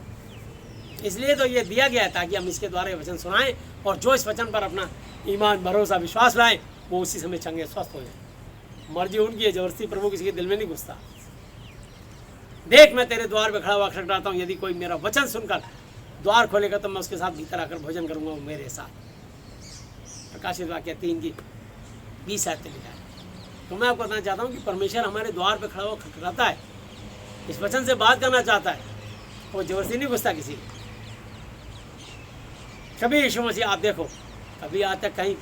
इसलिए तो ये दिया गया है ताकि हम इसके द्वारा वचन सुनाएं और जो इस वचन पर अपना ईमान, भरोसा, विश्वास लाए वो उसी समय चंगे स्वस्थ हो जाए। मर्जी उनकी है, जबरदस्ती प्रभु किसी के दिल में नहीं घुसता। देख, मैं तेरे द्वार पे खड़ा हुआ खटखटाता हूँ, यदि कोई मेरा वचन सुनकर द्वार खोलेगा तो मैं उसके साथ भीतर आकर भोजन करूंगा, वो मेरे साथ। प्रकाशित वाक्य 3:20 लिखा है। तो मैं आपको बताना चाहता हूँ कि परमेश्वर हमारे द्वार पे खड़ा हुआ खटखटाता है, इस वचन से बात करना चाहता है, वो जबरदस्ती नहीं घुसता किसी को। कभी यीशु मसीह आप देखो, कभी आज तक कहीं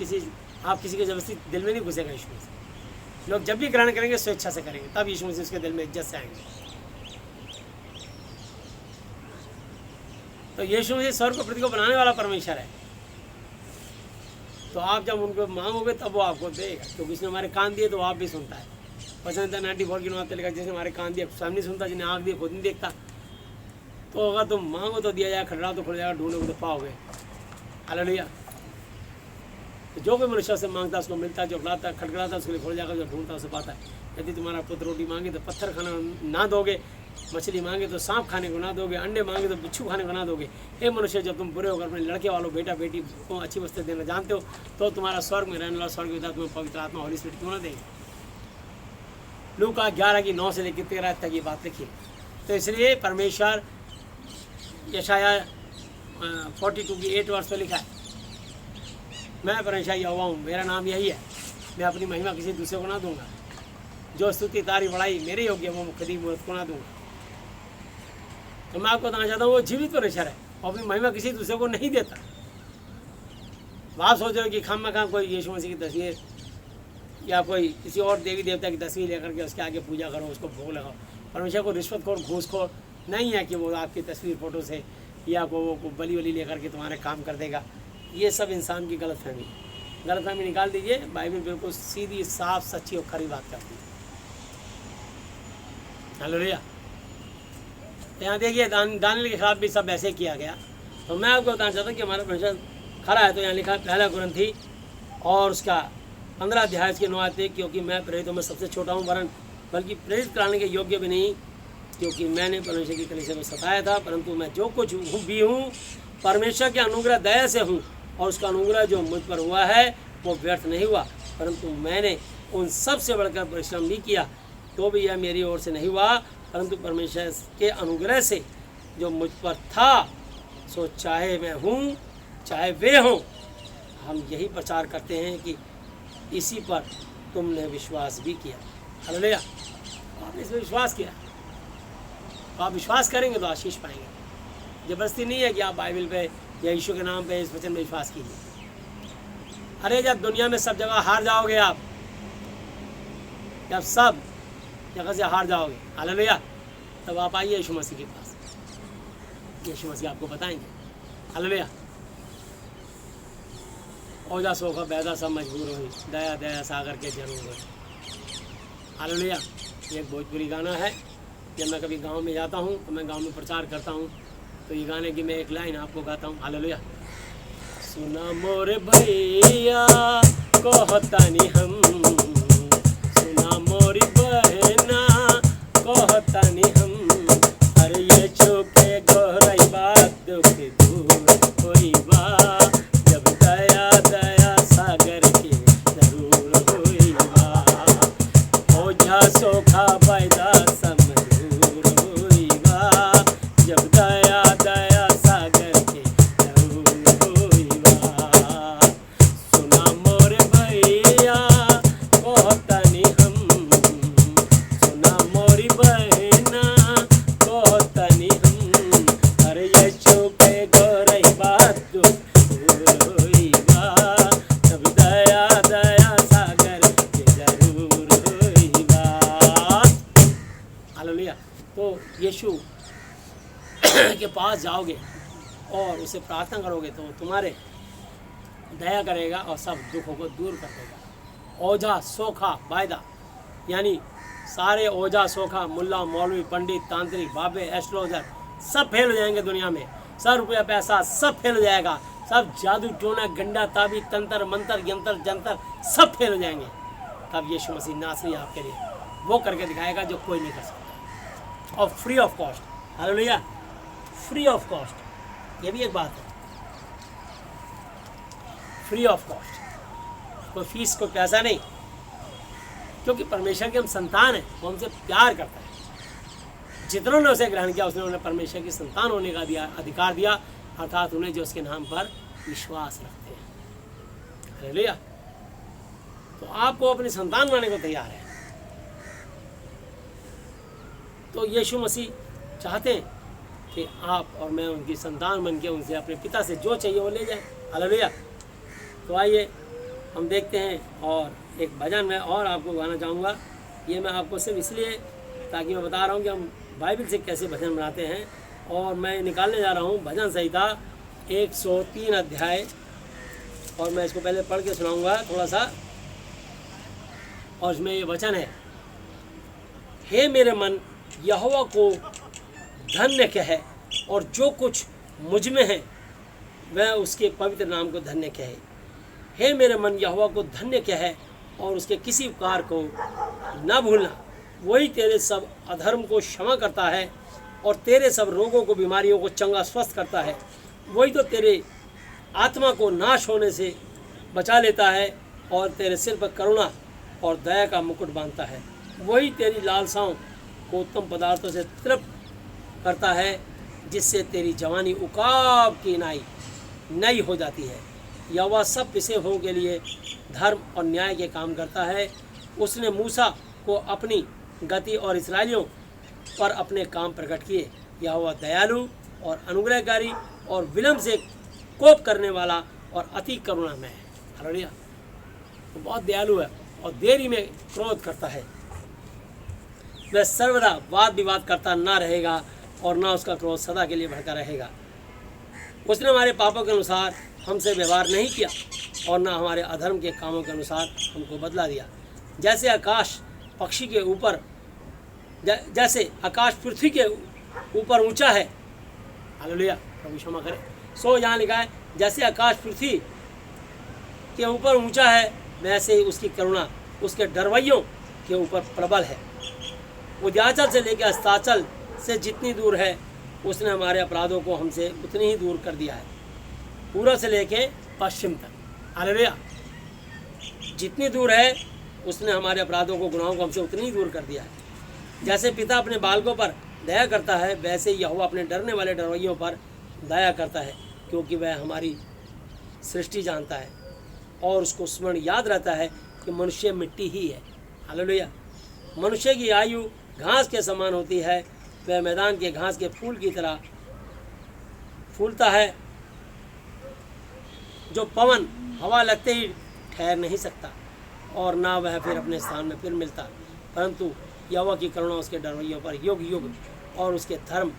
आप किसी के जबरदस्ती दिल में नहीं घुसेगा यीशु मसीह। लोग जब भी ग्रहण करेंगे स्वेच्छा से करेंगे, तब यीशु मसीह उसके दिल में इज्जत से आएंगे। तो यीशु मसीह स्वर्ग को पृथ्वी को बनाने वाला परमेश्वर है। तो आप जब उनको मांगोगे तब वो आपको देगा, क्योंकि उसने हमारे कान दिए तो आप भी सुनता है। पसंद 94 की बात लिखा, जिसने हमारे कान दिए स्वयं नहीं सुनता, जिन्हें आँख दिए खुद नहीं देखता। तो अगर तुम मांगो तो दिया जाएगा, खटखटाओ तो खुल जाएगा, ढूंढोगे तो पाओगे। हालेलुया। तो जो कोई मनुष्य से मांगता है उसको मिलता है, जो बुलाता है, खटखटाता है उसके लिए खुल जाएगा, जो ढूंढता है उसे पाता है। यदि तुम्हारा पुत्र रोटी मांगे तो पत्थर खाना ना दोगे, मछली मांगे तो सांप खाने को ना दोगे, अंडे मांगे तो बिच्छू खाने को ना दोगे। हे मनुष्य, जब तुम बुरे होकर अपने लड़के वालों, बेटा बेटी को अच्छी वस्तु देना जानते हो, तो तुम्हारा स्वर्ग में रहने वाला स्वर्ग पिता तुम्हें पवित्र आत्मा होली स्पिरिट क्यों ना देंगे। लूका 11:9 से लेकर 13 तक ये बात लिखी। तो इसलिए परमेश्वर यशाया 42:8 पर लिखा है, मैं परमेश्वर यहोवा हूँ, मेरा नाम यही है, मैं अपनी महिमा किसी दूसरे को ना दूंगा। जो स्तुति तारीफ बड़ाई मेरे योग्य वो कभी मूर्त को ना दूंगा। तो मैं आपको बताना चाहता हूँ वो जीवित परमेश्वर है और अपनी महिमा किसी दूसरे को नहीं देता। आप सोच रहे हो कि खाम खां कोई यीशु मसीह की तस्वीर या कोई किसी और देवी देवता की तस्वीर लेकर के उसके आगे पूजा करो, उसको भोग लगाओ। परमेश्वर को रिश्वतखोर, घूसखोर नहीं है कि वो आपकी तस्वीर फोटो से या वो बलि वली लेकर के तुम्हारे काम कर देगा। ये सब इंसान की गलतफहमी निकाल दीजिए। बाइबल बिल्कुल सीधी, साफ, सच्ची और खरी बात करती है। हालेलुया। यहाँ देखिए दानिएल के खिलाफ भी सब ऐसे किया गया। तो मैं आपको बताना चाहता हूँ कि हमारा परमेश्वर खरा है। तो यहाँ लिखा है 1 कुरिन्थी और उसका 15 अध्याय के 9 आते, क्योंकि मैं प्रेरितों में सबसे छोटा हूँ, बल्कि प्रेरित कराने के योग्य भी नहीं, क्योंकि मैंने परमेश्वर की कलीसिया को सताया था, परंतु मैं जो कुछ भी हूँ परमेश्वर के अनुग्रह दया से हूँ, और उसका अनुग्रह जो मुझ पर हुआ है वो व्यर्थ नहीं हुआ, परंतु मैंने उन सब से बढ़कर परिश्रम भी किया, तो भी यह मेरी ओर से नहीं हुआ, परंतु परमेश्वर के अनुग्रह से जो मुझ पर था। सो चाहे मैं हूँ चाहे वे हों, हम यही प्रचार करते हैं कि इसी पर तुमने विश्वास भी किया। हालेलुया। आपने इसमें विश्वास किया, तो आप विश्वास करेंगे तो आशीष पाएंगे। जबरदस्ती नहीं है कि आप बाइबल पे या यीशु के नाम पे इस वचन में विश्वास कीजिए। अरे जब दुनिया में सब जगह हार जाओगे आप, जब सब जगह से हार जाओगे, हालेलुया, तब आप आइए यीशु मसीह के पास। यीशु मसीह आपको बताएंगे। हालेलुया। ओजा सोखा बैदा सब मजबूर हुई, दया दया सागर के जरूर हुई। हालेलुया। ये एक भोजपुरी गाना है। जब मैं कभी गांव में जाता हूँ तो मैं गांव में प्रचार करता हूँ, तो ये गाने की मैं एक लाइन आपको गाता हूँ। हालेलुया। सुना मोरे भैया कहतानी हम, सुना मोरी बहना कहतानी हम, अरे ये चुके गहराई बात दुख दूर होई बा, जब दया दया सागर के जरूर होई बा, ओझा सोखा वायदा समरूर होई बा, जब दया दया सागर के जरूर होई बा। सुना मोरे भैया कहतानी हम, सुना मोरी बहना कहतानी हम, अरे ये चुके गहराई बात दूर होई बा, जब दया दया सागर के जरूर होई बा। हालेलुया। तो यीशु के पास जाओगे और उसे प्रार्थना करोगे तो तुम्हारे दया करेगा और सब दुखों को दूर कर देगा। ओझा सोखा वायदा यानी सारे ओझा सोखा मुल्ला मौलवी पंडित तांत्रिक बाबे एस्ट्रोलॉजर सब फेल हो जाएंगे दुनिया में, सब रुपया पैसा सब फेल हो जाएगा, सब जादू टोना गंडा ताबी तंत्र मंत्र यंत्र जंतर सब फेल हो जाएंगे। तब यीशु मसीह नासरी आपके लिए वो करके दिखाएगा जो कोई नहीं कर सकता, और free of cost. Hallelujah, free of cost, ये भी एक बात है, फ्री ऑफ कॉस्ट, कोई फीस कोई पैसा नहीं, क्योंकि परमेश्वर के हम संतान हैं, वो हमसे प्यार करता है। जितनों ने उसे ग्रहण किया उसने उन्हें परमेश्वर की संतान होने का दिया अधिकार दिया, अर्थात उन्हें जो उसके नाम पर विश्वास रखते हैं। हालेलुया। तो आपको अपनी संतान बनाने को तैयार है। तो यीशु मसीह चाहते हैं कि आप और मैं उनकी संतान बन के उनसे अपने पिता से जो चाहिए वो ले जाए। हालेलुया। तो आइए हम देखते हैं, और एक भजन मैं और आपको गाना चाहूँगा। ये मैं आपको सिर्फ इसलिए ताकि मैं बता रहा हूँ कि हम बाइबल से कैसे भजन बनाते हैं, और मैं निकालने जा रहा हूँ भजन संहिता 103 अध्याय, और मैं इसको पहले पढ़ के सुनाऊँगा थोड़ा सा। और इसमें ये वचन है, हे मेरे मन यहोवा को धन्य कहे, और जो कुछ मुझ में है वह उसके पवित्र नाम को धन्य कहे। हे मेरे मन यहोवा को धन्य कहे, और उसके किसी उपकार को न भूलना। वही तेरे सब अधर्म को क्षमा करता है, और तेरे सब रोगों को बीमारियों को चंगा स्वस्थ करता है। वही तो तेरे आत्मा को नाश होने से बचा लेता है, और तेरे सिर पर करुणा और दया का मुकुट बांधता है। वही तेरी लालसाओं को उत्तम पदार्थों से तृप्त करता है, जिससे तेरी जवानी उकाब की नई हो जाती है। यहोवा सब पिसे हुओं के लिए धर्म और न्याय के काम करता है। उसने मूसा को अपनी गति और इस्राएलियों पर अपने काम प्रकट किए। यहोवा दयालु और अनुग्रहकारी और विलम्ब से कोप करने वाला और अति करुणामय है। हालेलुया। तो बहुत दयालु है और देरी में क्रोध करता है। वह सर्वदा वाद विवाद करता ना रहेगा, और ना उसका क्रोध सदा के लिए भड़का रहेगा। उसने हमारे पापों के अनुसार हमसे व्यवहार नहीं किया, और ना हमारे अधर्म के कामों के अनुसार हमको बदला दिया। जैसे आकाश पक्षी के ऊपर जैसे आकाश पृथ्वी के ऊपर ऊंचा है। हालेलुया, प्रभु क्षमा करे। सो यहाँ लिखा है, जैसे आकाश पृथ्वी के ऊपर ऊंचा है, वैसे ही उसकी करुणा उसके डरवैयों के ऊपर प्रबल है। उद्याचल से लेकर अस्ताचल से जितनी दूर है, उसने हमारे अपराधों को हमसे उतनी ही दूर कर दिया है, पूर्व से लेके पश्चिम तक। हालेलुया। जितनी दूर है उसने हमारे अपराधों को गुनाहों को हमसे उतनी ही दूर कर दिया है। जैसे पिता अपने बालकों पर दया करता है, वैसे ही यहोवा अपने डरने वाले डरवैयों पर दया करता है, क्योंकि वह हमारी सृष्टि जानता है, और उसको स्मरण याद रहता है कि मनुष्य मिट्टी ही है। हालेलुया। मनुष्य की आयु घास के समान होती है, वह मैदान के घास के फूल की तरह फूलता है, जो पवन हवा लगते ही ठहर नहीं सकता, और ना वह फिर अपने स्थान में फिर मिलता। परंतु यहोवा की करुणा उसके डरवैयों पर युग युग, और उसके धर्म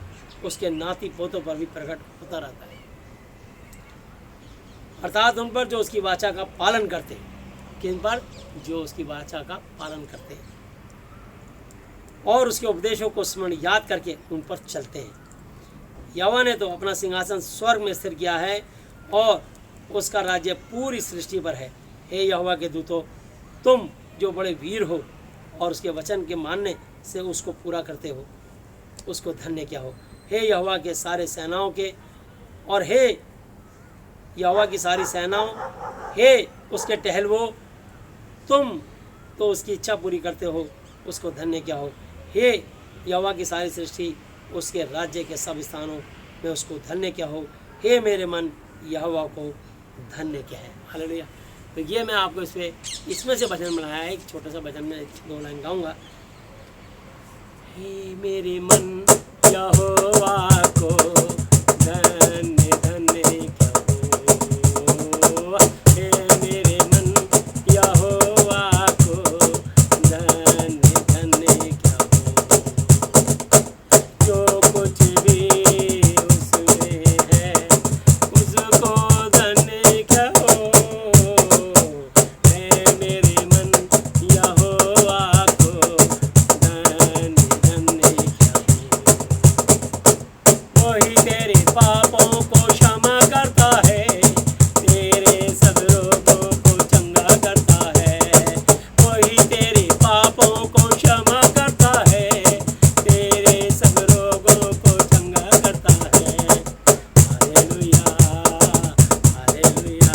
उसके नाती पोतों पर भी प्रकट होता रहता है, अर्थात उन पर जो उसकी वाचा का पालन करते हैं। किन पर? जो उसकी वाचा का पालन करते हैं और उसके उपदेशों को स्मरण याद करके उन पर चलते हैं। यहोवा ने तो अपना सिंहासन स्वर्ग में स्थिर किया है, और उसका राज्य पूरी सृष्टि पर है। हे यहोवा के दूतों, तुम जो बड़े वीर हो और उसके वचन के मानने से उसको पूरा करते हो, उसको धन्य क्या हो। हे यहोवा के सारे सेनाओं के, और हे यहोवा की सारी सेनाओं, हे उसके टहलवो, तुम तो उसकी इच्छा पूरी करते हो, उसको धन्य क्या हो। हे यहोवा की सारी सृष्टि, उसके राज्य के सब स्थानों में उसको धन्य क्या हो। हे मेरे मन, यहोवा को धन्य क्या है। हालेलुया। तो ये मैं आपको इसमें से भजन बनाया है। एक छोटा सा भजन में 2 लाइन गाऊंगा। हे मेरे मन, यहोवा को धन्य धन्य क्या हो। हे मेरे मन, यहोवा को धन्य धन्य क्या हो। जो कुछ भी उसमें है, उसको धन्य क्या हो। हे मेरे मन, यहोवा को धन्य धन्य क्या हो। वही तेरे पापों को क्षमा करता है, तेरे सब रोगों को चंगा करता है। वही तेरे पापों को क्षमा करता है, तेरे सब रोगों को चंगा करता है। Hallelujah, hallelujah,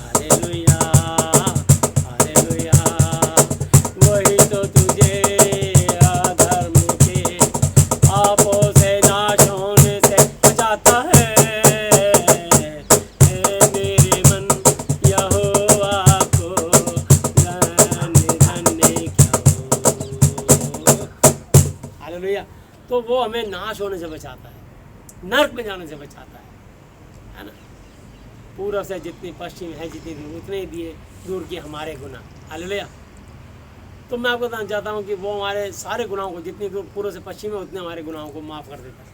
hallelujah, hallelujah. वही तो तुझे अधर्म के पापों से नाश होने से बचाता है। हे मेरे मन, यहोवा को धन्य धन्य क्या हो। हालेलुया। तो वो हमें नाश होने से बचाता है, नरक में जाने से बचाता है ना। पूर्व से जितनी पश्चिम है, जितनी दूर, उतने ही दिए दूर किए हमारे गुनाह। हालेलुया। तो मैं आपको बताना चाहता हूँ कि वो हमारे सारे गुनाहों को, जितनी दूर पूर्व से पश्चिम है, उतने हमारे गुनाहों को माफ़ कर देता है।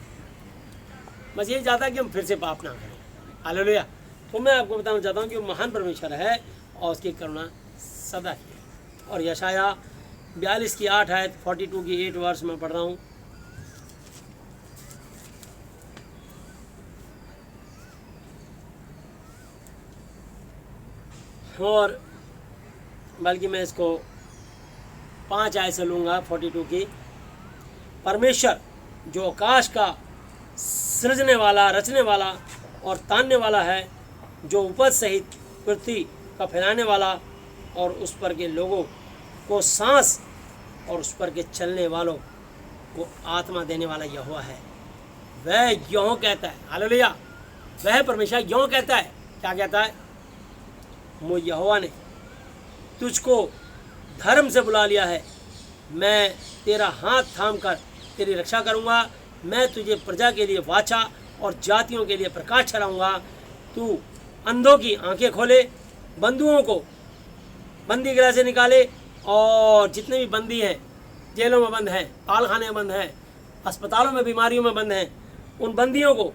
बस यही चाहता है कि हम फिर से पाप ना करें। हालेलुया। तो मैं आपको बताना चाहता हूँ कि वो महान परमेश्वर है और उसकी करुणा सदा की है। और यशाया 42 की 8 आयत, 42 की 8 वर्ष में पढ़ रहा हूँ। और बल्कि मैं इसको 5 आयत से लूँगा 42 की। परमेश्वर जो आकाश का सृजने वाला, रचने वाला और तानने वाला है, जो उपज सहित पृथ्वी का फैलाने वाला और उस पर के लोगों को सांस और उस पर के चलने वालों को आत्मा देने वाला यहोवा है। वह यों कहता है, हालेलुया, वह परमेश्वर यों कहता है। क्या कहता है? मुझ यहोवा ने तुझको धर्म से बुला लिया है, मैं तेरा हाथ थाम कर तेरी रक्षा करूँगा। मैं तुझे प्रजा के लिए वाचा और जातियों के लिए प्रकाश ठहराऊँगा। तू अंधों की आंखें खोले, बंधुओं को बंदी गृह से निकाले, और जितने भी बंदी हैं, जेलों में बंद हैं, पालखाने में बंद हैं, अस्पतालों में, बीमारियों में बंद हैं, उन बंदियों को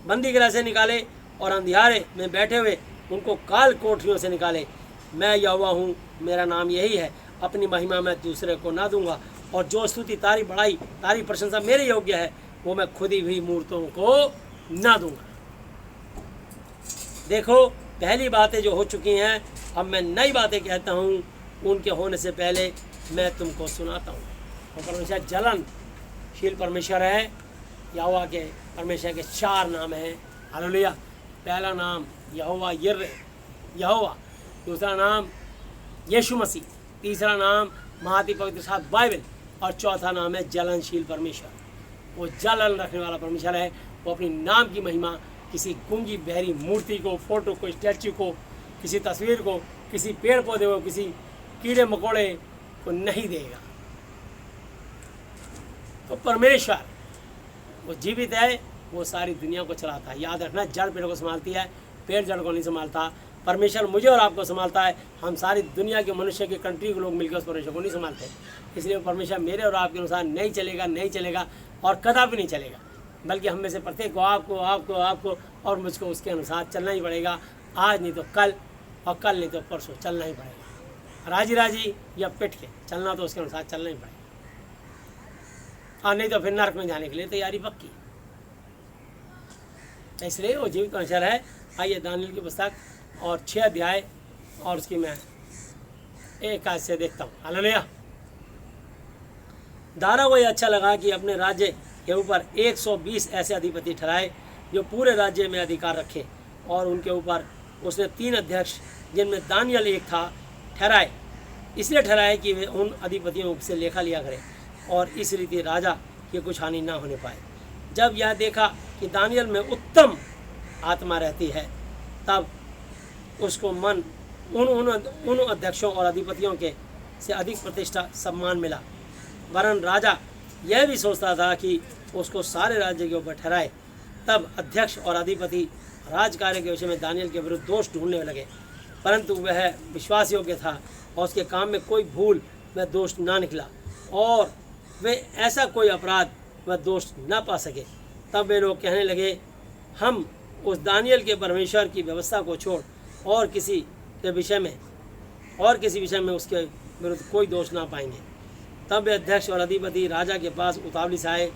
बंदी गृह से निकाले, और अंधियारे में बैठे हुए उनको काल कोठरियों से निकाले। मैं यहोवा हूँ, मेरा नाम यही है। अपनी महिमा मैं दूसरे को ना दूंगा, और जो स्तुति, तारीफ, बड़ाई, तारीफ, प्रशंसा मेरे योग्य है, वो मैं खुदी हुई मूर्तों को ना दूंगा। देखो, पहली बातें जो हो चुकी हैं, अब मैं नई बातें कहता हूँ, उनके होने से पहले मैं तुमको सुनाता हूँ। और परमेश्वर जलनशील परमेश्वर है। यहोवा के परमेश्वर के 4 नाम हैं। हालेलुया। पहला नाम यहोवा यिर्रे, यहोवा। दूसरा नाम यीशु मसीह। तीसरा नाम महाति पवित्र शास्त्र बाइबल। और चौथा नाम है जलनशील परमेश्वर। वो जलन रखने वाला परमेश्वर है। वो अपनी नाम की महिमा किसी गूंगी बहरी मूर्ति को, फोटो को, स्टैच्यू को, किसी तस्वीर को, किसी पेड़ पौधे को, किसी कीड़े मकोड़े को नहीं देगा। तो परमेश्वर वो जीवित है, वो सारी दुनिया को चलाता है। याद रखना, जड़ पेड़ को संभालती है, पेड़ जड़ को नहीं संभालता। परमेश्वर मुझे और आपको संभालता है। हम सारी दुनिया के मनुष्य के कंट्री के लोग मिलकर उस परमेश्वर को नहीं संभालते। इसलिए परमेश्वर मेरे और आपके अनुसार नहीं चलेगा, नहीं चलेगा और कदापि नहीं चलेगा। बल्कि हम में से प्रत्येक को, आपको और मुझको उसके अनुसार चलना ही पड़ेगा। आज नहीं तो कल, और कल नहीं तो परसों चलना ही पड़ेगा। राजी राजी या पिट के चलना, तो उसके अनुसार चलना ही पड़ेगा। और नहीं तो फिर नरक में जाने के लिए तैयारी पक्की। इसलिए वो जीवित परमेश्वर है आइए दानियल की पुस्तक और 6 अध्याय और उसकी मैं एक आयत से देखता हूँ। हालेलुया। दारा को यह अच्छा लगा कि अपने राज्य के ऊपर 120 ऐसे अधिपति ठहराए जो पूरे राज्य में अधिकार रखें, और उनके ऊपर उसने 3 अध्यक्ष जिनमें दानियल एक था ठहराए। इसलिए ठहराए कि वे उन अधिपतियों से लेखा लिया करें और इस रीति राजा की कुछ हानि ना होने पाए। जब यह देखा कि दानियल में उत्तम आत्मा रहती है, तब उसको मन उन अध्यक्षों और अधिपतियों के से अधिक प्रतिष्ठा सम्मान मिला। वरन राजा यह भी सोचता था कि उसको सारे राज्य के ऊपर ठहराए। तब अध्यक्ष और अधिपति राजकार्य के विषय में दानियल के विरुद्ध दोष ढूंढने लगे, परंतु वह विश्वास योग्य था और उसके काम में कोई भूल व दोष ना निकला, और वे ऐसा कोई अपराध व दोष न पा सके। तब वे लोग कहने लगे, हम उस दानियल के परमेश्वर की व्यवस्था को छोड़ और किसी विषय में उसके विरुद्ध कोई दोष ना पाएंगे। तब वे अध्यक्ष और अधिपति राजा के पास उतावली से आए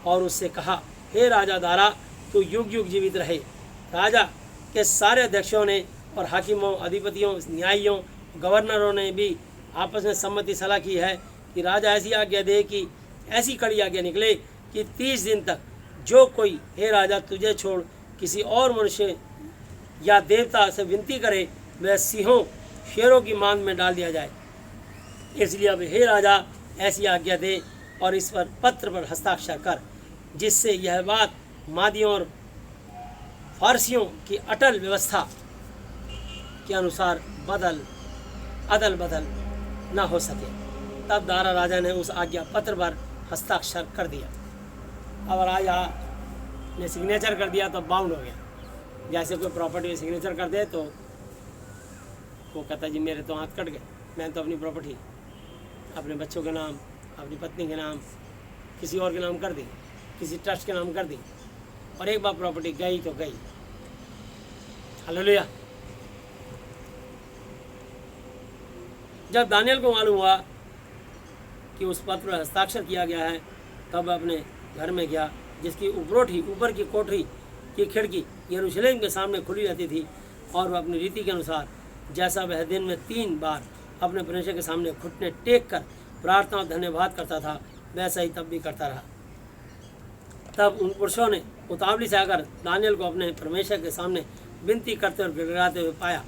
और उससे कहा, हे राजा दारा, तू युग युग जीवित रहे। राजा के सारे अध्यक्षों ने और हाकिमों, अधिपतियों, न्यायियों, गवर्नरों ने भी आपस में सम्मति सलाह की है कि राजा ऐसी आज्ञा दे कि ऐसी कड़ी आज्ञा निकले कि 30 दिन तक जो कोई हे राजा तुझे छोड़ किसी और मनुष्य या देवता से विनती करे, वह सिंहों शेरों की मांद में डाल दिया जाए। इसलिए अब हे राजा ऐसी आज्ञा दे और इस पर पत्र पर हस्ताक्षर कर, जिससे यह बात मादियों और फारसियों की अटल व्यवस्था के अनुसार अदल बदल न हो सके। तब दारा राजा ने उस आज्ञा पत्र पर हस्ताक्षर कर दिया। अब राजा ने सिग्नेचर कर दिया तो बाउंड हो गया। जैसे कोई प्रॉपर्टी में सिग्नेचर कर दे तो वो कहता जी मेरे तो हाथ कट गए, मैंने तो अपनी प्रॉपर्टी अपने बच्चों के नाम, अपनी पत्नी के नाम, किसी और के नाम कर दी, किसी ट्रस्ट के नाम कर दी, और एक बार प्रॉपर्टी गई तो गई। हालेलुया। जब दानियल को मालूम हुआ कि उस पत्र पर हस्ताक्षर किया गया है, तब अपने घर में गया, जिसकी ऊपर की कोठरी की खिड़की यरूशलेम के सामने खुली रहती थी, और वह अपनी रीति के अनुसार जैसा वह दिन में 3 बार अपने परमेश्वर के सामने घुटने टेक कर प्रार्थना और धन्यवाद करता था, वैसा ही तब भी करता रहा। तब उन पुरुषों ने उतावली से आकर दानियल को अपने परमेश्वर के सामने विनती करते और गिड़गिड़ाते हुए पाया।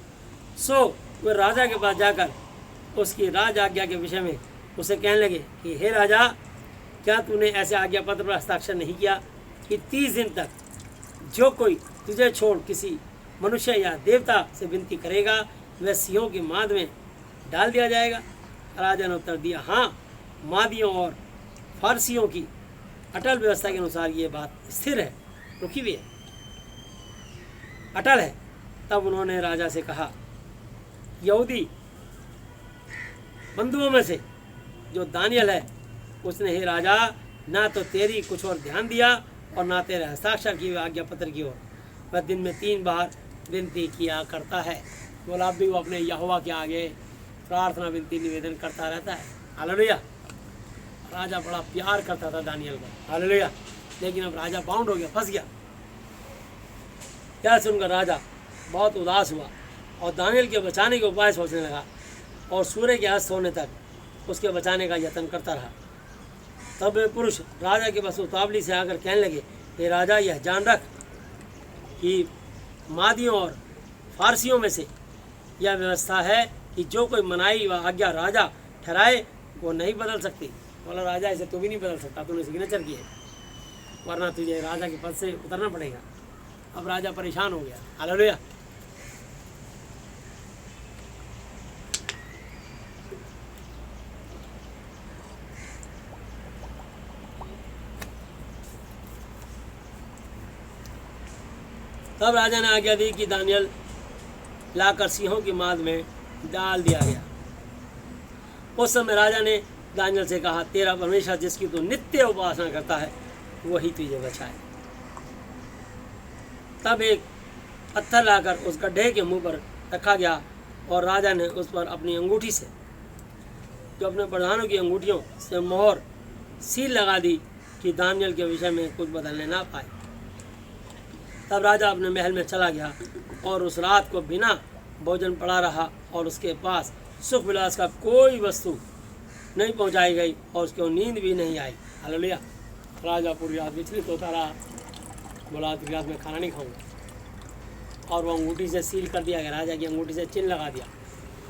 सो वे राजा के पास जाकर उसकी राज आज्ञा के विषय में उसे कहने लगे कि हे राजा, क्या तूने ऐसे आज्ञा पत्र पर हस्ताक्षर नहीं किया कि 30 दिन तक जो कोई तुझे छोड़ किसी मनुष्य या देवता से विनती करेगा, वह सिंहों की माद में डाल दिया जाएगा? राजा ने उत्तर दिया, हाँ, मादियों और फारसियों की अटल व्यवस्था के अनुसार ये बात स्थिर है, रुकी हुई है, अटल है। तब उन्होंने राजा से कहा, यहूदी बंधुओं में से जो दानियल है, उसने हे राजा ना तो तेरी कुछ और ध्यान दिया और ना तेरे हस्ताक्षर किए हुए आज्ञा पत्र की ओर। वह दिन में 3 बार विनती किया करता है। बोला भी वो अपने यहोवा के आगे प्रार्थना विनती निवेदन करता रहता है। हालेलुया। राजा बड़ा प्यार करता था दानियल को। हालेलुया। लेकिन अब राजा बाउंड हो गया, फंस गया। क्या सुनकर राजा बहुत उदास हुआ और दानियल के बचाने के उपाय सोचने लगा, और सूर्य के अस्त होने तक उसके बचाने का यत्न करता रहा। तब वे पुरुष राजा के पास उतावली से आकर कहने लगे, हे राजा, यह जान रख कि मादियों और फारसियों में से यह व्यवस्था है कि जो कोई मनाई व आज्ञा राजा ठहराए वो नहीं बदल सकती। बोला राजा, इसे तू भी नहीं बदल सकता, तूने सिग्नेचर किए, वरना तुझे राजा के पद से उतरना पड़ेगा। अब राजा परेशान हो गया। हालेलुया। तब राजा ने आज्ञा दी कि दानियल लाकर सिंहों की माद में डाल दिया गया। उस समय राजा ने दानियल से कहा, तेरा परमेश्वर जिसकी तू नित्य उपासना करता है, वही तुझे बचाए। तब एक पत्थर लाकर उस गड्ढे के मुंह पर रखा गया, और राजा ने उस पर अपनी अंगूठी से, जो अपने प्रधानों की अंगूठियों से मोहर सील लगा दी कि दानियल के विषय में कुछ बदलने ना पाए। तब राजा अपने महल में चला गया और उस रात को बिना भोजन पड़ा रहा और उसके पास सुख विलास का कोई वस्तु नहीं पहुंचाई गई और उसको नींद भी नहीं आई। हालेलुया। राजा पूरी रात विचलित होता रहा, बोला आज रात में खाना नहीं खाऊंगा। और वो अंगूठी से सील कर दिया गया, राजा की अंगूठी से चिन्ह लगा दिया।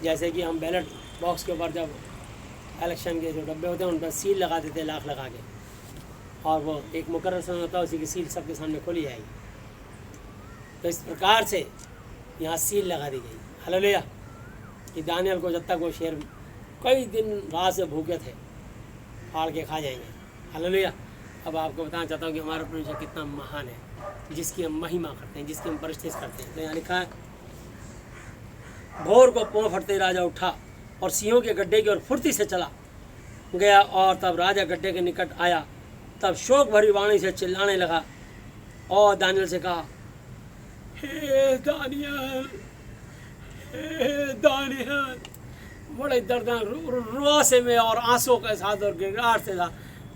जैसे कि हम बैलेट बॉक्स के ऊपर जब इलेक्शन के जो डब्बे होते हैं उन पर सील लगा देते हैं, लाख लगा के, और वो एक मुकर्रर समय होता है, उसी की सील सबके सामने खोली जाएगी। तो इस प्रकार से यहाँ सील लगा दी गई। हालेलुया। कि दानियल को जब तक वो शेर कई दिन रात से भूखे थे, फाड़ के खा जाएंगे। हालेलुया। अब आपको बताना चाहता हूँ कि हमारा परमेश्वर कितना महान है, जिसकी हम महिमा करते हैं, जिसकी हम प्रतिष्ठा करते हैं। तो यहाँ लिखा है, भोर को पों फटते राजा उठा और सिंहों के गड्ढे की ओर फुर्ती से चला गया। और तब राजा गड्ढे के निकट आया, तब शोक भरी वाणी से चिल्लाने लगा और दानियल से कहा, हे दानियल, हे दानियल। बड़े दर्दनाक रोसे में और आंसुओं के साथ और गिड़गिड़ाहट से था।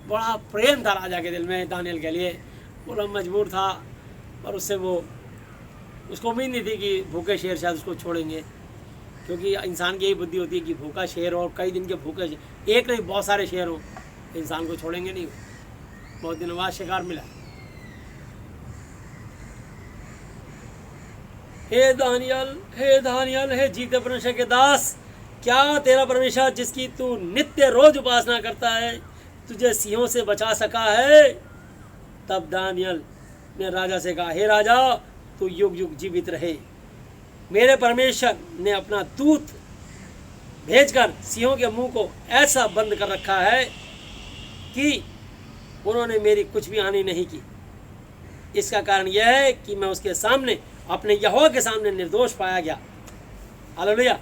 बड़ा प्रेम था राजा के दिल में दानियल के लिए। बोला मजबूर था, और उससे उसको उम्मीद नहीं थी कि भूखे शेर शायद उसको छोड़ेंगे, क्योंकि इंसान की यही बुद्धि होती है कि भूखा शेर और कई दिन के भूखे शेर, एक नहीं बहुत सारे शेर हो, इंसान को छोड़ेंगे नहीं। बहुत दिनों बाद शिकार मिला। हे दानियल, हे जीते परमेश्वर के दास, क्या तेरा परमेश्वर जिसकी तू नित्य रोज उपासना करता है तुझे सिंहों से बचा सका है? तब दानियल ने राजा से कहा, हे राजा, तू युग युग जीवित रहे। मेरे परमेश्वर ने अपना दूत भेजकर सिंहों के मुंह को ऐसा बंद कर रखा है कि उन्होंने मेरी कुछ भी हानि नहीं की। इसका कारण यह है कि मैं उसके सामने, अपने यहोवा के सामने निर्दोष पाया गया। हालेलुया।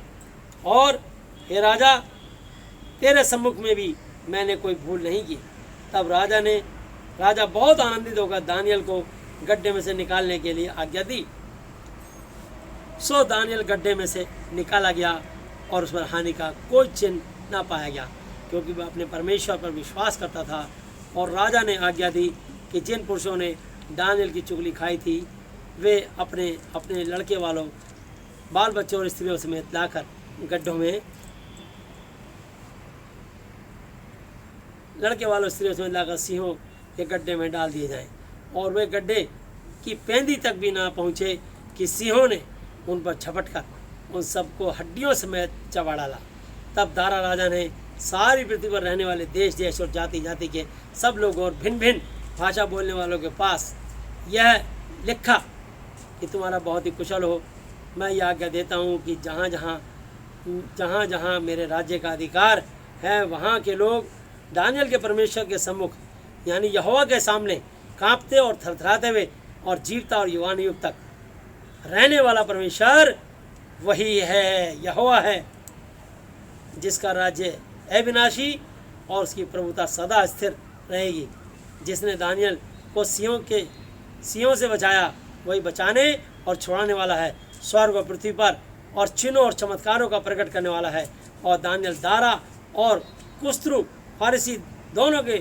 और हे राजा, तेरे सम्मुख में भी मैंने कोई भूल नहीं की। तब राजा बहुत आनंदित होकर दानियल को गड्ढे में से निकालने के लिए आज्ञा दी। सो दानियल गड्ढे में से निकाला गया और उस पर हानि का कोई चिन्ह ना पाया गया, क्योंकि वह अपने परमेश्वर पर विश्वास करता था। और राजा ने आज्ञा दी कि जिन पुरुषों ने दानियल की चुगली खाई थी वे अपने अपने लड़के वालों, बाल बच्चों और स्त्रियों समेत लाकर गड्ढों में, लड़के वालों स्त्रियों समेत लाकर सिंहों के गड्ढे में डाल दिए जाएं। और वे गड्ढे की पेंदी तक भी ना पहुँचे कि सिंहों ने उन पर झपट कर उन सबको हड्डियों समेत चबा डाला। तब दारा राजा ने सारी पृथ्वी पर रहने वाले देश देश और जाति जाति के सब लोगों और भिन्न भिन्न भाषा बोलने वालों के पास यह लिखा कि तुम्हारा बहुत ही कुशल हो। मैं यह आज्ञा देता हूँ कि जहाँ जहाँ मेरे राज्य का अधिकार है वहाँ के लोग दानियल के परमेश्वर के सम्मुख, यानी यहोवा के सामने कांपते और थरथराते हुए और जीवता और युगान युग तक रहने वाला परमेश्वर वही है, यहोवा है, जिसका राज्य अविनाशी और उसकी प्रभुता सदा स्थिर रहेगी। जिसने दानियल को सिंहों से बचाया वही बचाने और छुड़ाने वाला है, स्वर्ग और पृथ्वी पर और चिन्हों और चमत्कारों का प्रकट करने वाला है। और दानियल दारा और कुस्त्रु फारसी दोनों के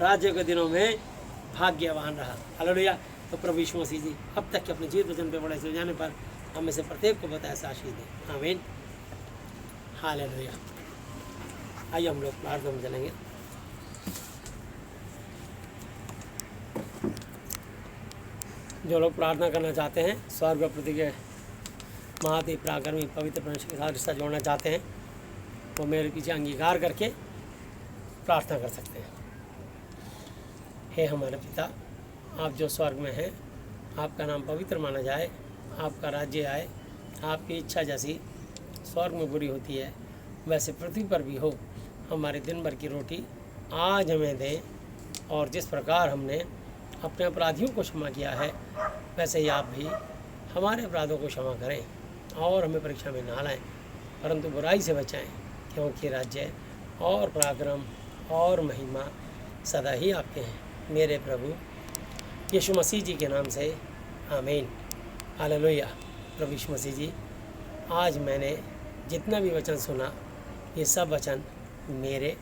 राज्य के दिनों में भाग्यवान रहा। हालेलुया। तो प्रभु यीशु मसीह जी अब तक के अपने जीवित वचन पे बड़े से जाने पर हम में से प्रत्येक को बताया आशीष दें। आमीन। हालेलुया। आइए हम लोग प्रार्थना में चलेंगे। जो लोग प्रार्थना करना चाहते हैं, स्वर्ग और पृथ्वी के महादेव पराक्रमी पवित्र परमेश्वर के साथ रिश्ता जोड़ना चाहते हैं, वो मेरे पीछे अंगीकार करके प्रार्थना कर सकते हैं। हे हमारे पिता, आप जो स्वर्ग में हैं, आपका नाम पवित्र माना जाए, आपका राज्य आए, आपकी इच्छा जैसी स्वर्ग में पूरी होती है वैसे पृथ्वी पर भी हो। हमारे दिन भर की रोटी आज हमें दें, और जिस प्रकार हमने अपने अपराधियों को क्षमा किया है वैसे ही आप भी हमारे अपराधों को क्षमा करें, और हमें परीक्षा में ना लाएं परंतु बुराई से बचाएं, क्योंकि राज्य और पराक्रम और महिमा सदा ही आपके हैं। मेरे प्रभु यीशु मसीह जी के नाम से आमीन। हालेलुया। प्रभु यीशु मसीह जी, आज मैंने जितना भी वचन सुना ये सब वचन मेरे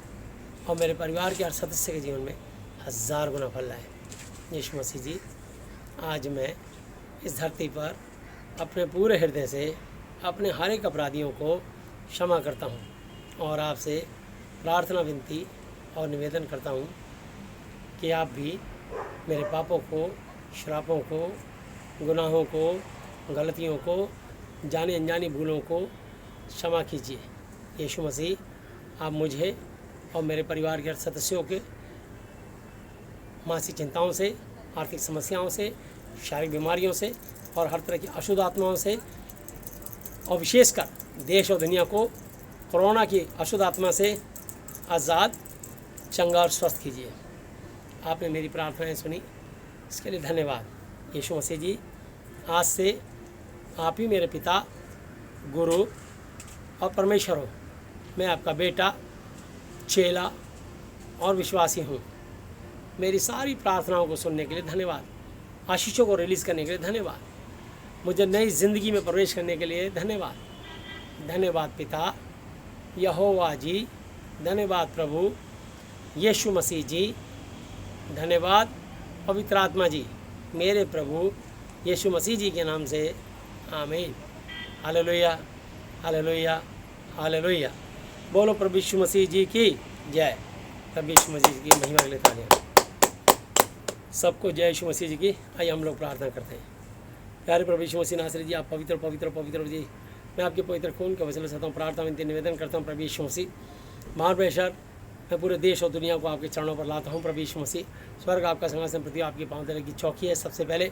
और मेरे परिवार के हर सदस्य के जीवन में 1000 गुना फल लाए। यीशु मसीह जी, आज मैं इस धरती पर अपने पूरे हृदय से अपने हर एक अपराधियों को क्षमा करता हूँ और आपसे प्रार्थना विनती और निवेदन करता हूँ कि आप भी मेरे पापों को, श्रापों को, गुनाहों को, गलतियों को, जानी अनजानी भूलों को क्षमा कीजिए। यीशु मसीह, आप मुझे और मेरे परिवार के सदस्यों के मानसिक चिंताओं से, आर्थिक समस्याओं से, शारीरिक बीमारियों से और हर तरह की अशुद्ध आत्माओं से और विशेषकर देश और दुनिया को कोरोना की अशुद्ध आत्मा से आज़ाद, चंगा और स्वस्थ कीजिए। आपने मेरी प्रार्थनाएं सुनी, इसके लिए धन्यवाद। यीशु मसीह जी, आज से आप ही मेरे पिता, गुरु और परमेश्वर हो। मैं आपका बेटा, चेला और विश्वासी हूँ। मेरी सारी प्रार्थनाओं को सुनने के लिए धन्यवाद। आशीषों को रिलीज़ करने के लिए धन्यवाद। मुझे नई ज़िंदगी में प्रवेश करने के लिए धन्यवाद। धन्यवाद पिता यहोवा जी, धन्यवाद प्रभु यीशु मसीह जी, धन्यवाद पवित्र आत्मा जी, मेरे प्रभु यीशु मसीह जी के नाम से आमीन। Hallelujah, hallelujah, hallelujah. बोलो प्रभु यीशु मसीह जी की जय। प्रभु यीशु मसीह जी की महिमा के लिए तालियां। सबको जय यीशु मसीह जी की। आइए हम लोग प्रार्थना करते हैं। प्यारे प्रभु यीशु मसीह नासरी जी, आप पवित्र पवित्र पवित्र जी, मैं आपके पवित्र खून के वसीले से हूँ प्रार्थना विनती निवेदन करता हूँ। प्रभु यीशु मसीह, महान मैं पूरे देश और दुनिया को आपके चरणों पर लाता हूँ। प्रभु यीशु मसीह, स्वर्ग आपका सिंहासन, पृथ्वी आपकी पाँव तले की चौकी है। सबसे पहले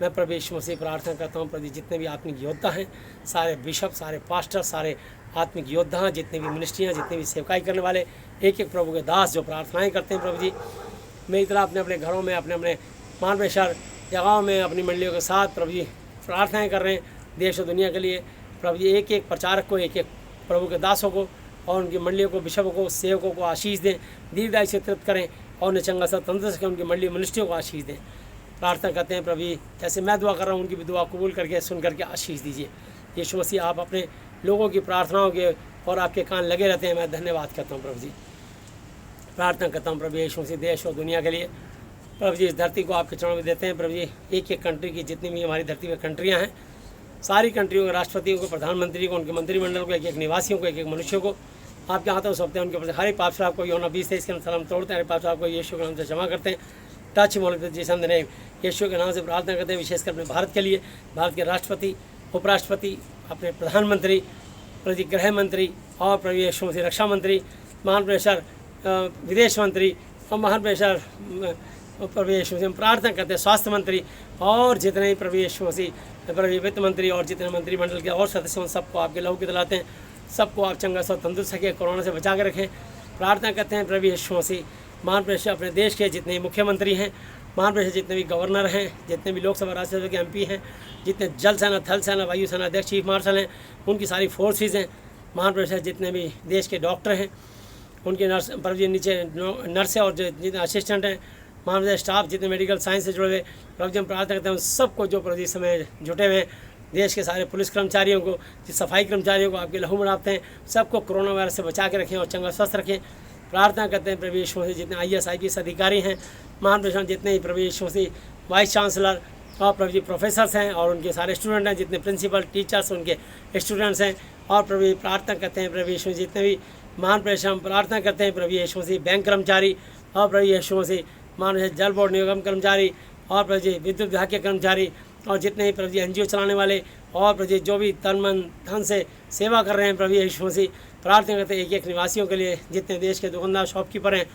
मैं प्रभु यीशु मसीह प्रार्थना करता हूँ, प्रभु जितने भी आत्मिक योद्धा हैं, सारे बिशप, सारे पास्टर, सारे आत्मिक योद्धा, जितने भी मिनिस्ट्रियाँ, जितने भी सेवकाई करने वाले, एक एक प्रभु के दास जो प्रार्थनाएँ करते हैं, प्रभु जी मेरी तरह अपने अपने घरों में, अपने अपने महान जगहों में अपनी मंडलियों के साथ प्रभु जी प्रार्थनाएँ कर रहे हैं देश और दुनिया के लिए। प्रभु जी एक एक प्रचारक को, एक एक प्रभु के दासों को और उनकी मंडलियों को, बिशपों को, सेवकों को आशीष दें, दीर्घायु से तृप्त करें और उन्हें चंगा सा तंदुरुस्त करें, उनकी मंडली मिनिस्ट्रियों को आशीष दें। प्रार्थना करते हैं प्रभु, जैसे मैं दुआ कर रहा हूँ उनकी भी दुआ कबूल करके सुन करके आशीष दीजिए। यीशु मसीह, आप अपने लोगों की प्रार्थनाओं के और आपके कान लगे रहते हैं। मैं धन्यवाद करता हूँ प्रभु जी। प्रार्थना करता हूँ प्रभु यीशु मसीह, देश और दुनिया के लिए प्रभु जी, इस धरती को आपके चरणों में देते हैं प्रभु जी। एक एक कंट्री की जितनी भी हमारी धरती में कंट्रियाँ हैं, सारी कंट्रियों के राष्ट्रपतियों को, प्रधानमंत्री को, उनके मंत्रिमंडल को, एक एक निवासियों को, एक एक मनुष्यों को आपके हाथों सौंपते हैं। उनके ऊपर हर एक पाप श्राप को यूहन्ना 20:23 के अनुसार हम तोड़ते हैं। हर पाप श्राप को यीशु के नाम से क्षमा करते हैं। टच मोहम्मद जी संद ने यीशु के नाम से प्रार्थना करते हैं, विशेषकर अपने भारत के लिए, भारत के राष्ट्रपति, उपराष्ट्रपति, अपने प्रधानमंत्री, प्रति गृह मंत्री और प्रभु यीशु मसीह रक्षा मंत्री, महान प्रेशर विदेश मंत्री और महान प्रेशर प्रभु यीशु मसीह प्रार्थना करते हैं, स्वास्थ्य मंत्री और जितने ही प्रभु यीशु मसीह प्रभु वित्त मंत्री और जितने मंत्रिमंडल के और सदस्य सबको आपके लहू के दिलाते हैं। सबको आप चंगा सा तंदुरुस्त रखें, कोरोना से बचा के रखें। प्रार्थना करते हैं प्रभु यीशु मसीह, महान प्रेशर अपने देश के जितने मुख्यमंत्री हैं, महान प्रेशर जितने भी गवर्नर हैं, जितने भी लोकसभा राज्यसभा के MP हैं, जितने जल सेना, थल सेना, वायु सेना अध्यक्ष, चीफ मार्शल हैं, उनकी सारी फोर्सेज हैं। महान प्रेशर जितने भी देश के डॉक्टर हैं, उनके नर्स प्रभु जी नीचे नर्स और जो जितने असिस्टेंट हैं, महान स्टाफ जितने मेडिकल साइंस से जुड़े हुए, प्रभु जी हम प्रार्थना करते हैं उन सबको जो प्रभु जी समय जुटे हुए हैं, देश के सारे पुलिस कर्मचारियों को, सफाई कर्मचारियों को आपके लहू में डालते हैं। सबको कोरोना वायरस से बचा के रखें और चंगा स्वस्थ रखें। प्रार्थना करते हैं प्रभु यीशु मसीह, जितने IAS IPS अधिकारी हैं, महान प्रेशर जितने ही प्रभु यीशु मसीह वाइस चांसलर और प्रभु जी प्रोफेसर्स हैं और उनके सारे स्टूडेंट हैं, जितने प्रिंसिपल टीचर्स उनके स्टूडेंट्स हैं। और प्रभु जी प्रार्थना करते हैं प्रभु यीशु मसीह, जितने भी महान प्रेशर हम प्रार्थना करते हैं प्रभु यीशु मसीह, बैंक कर्मचारी और प्रभु यीशु मसीह महान जल बोर्ड निगम कर्मचारी और प्रभु जी विद्युत विभाग के कर्मचारी और जितने ही प्रभु जी NGO चलाने वाले और प्रभु जी जो भी तन मन धन से सेवा कर रहे हैं प्रभु यीशु मसीह, प्रार्थना करते हैं एक एक निवासियों के लिए, जितने देश के दुकानदार शॉपकीपर हैं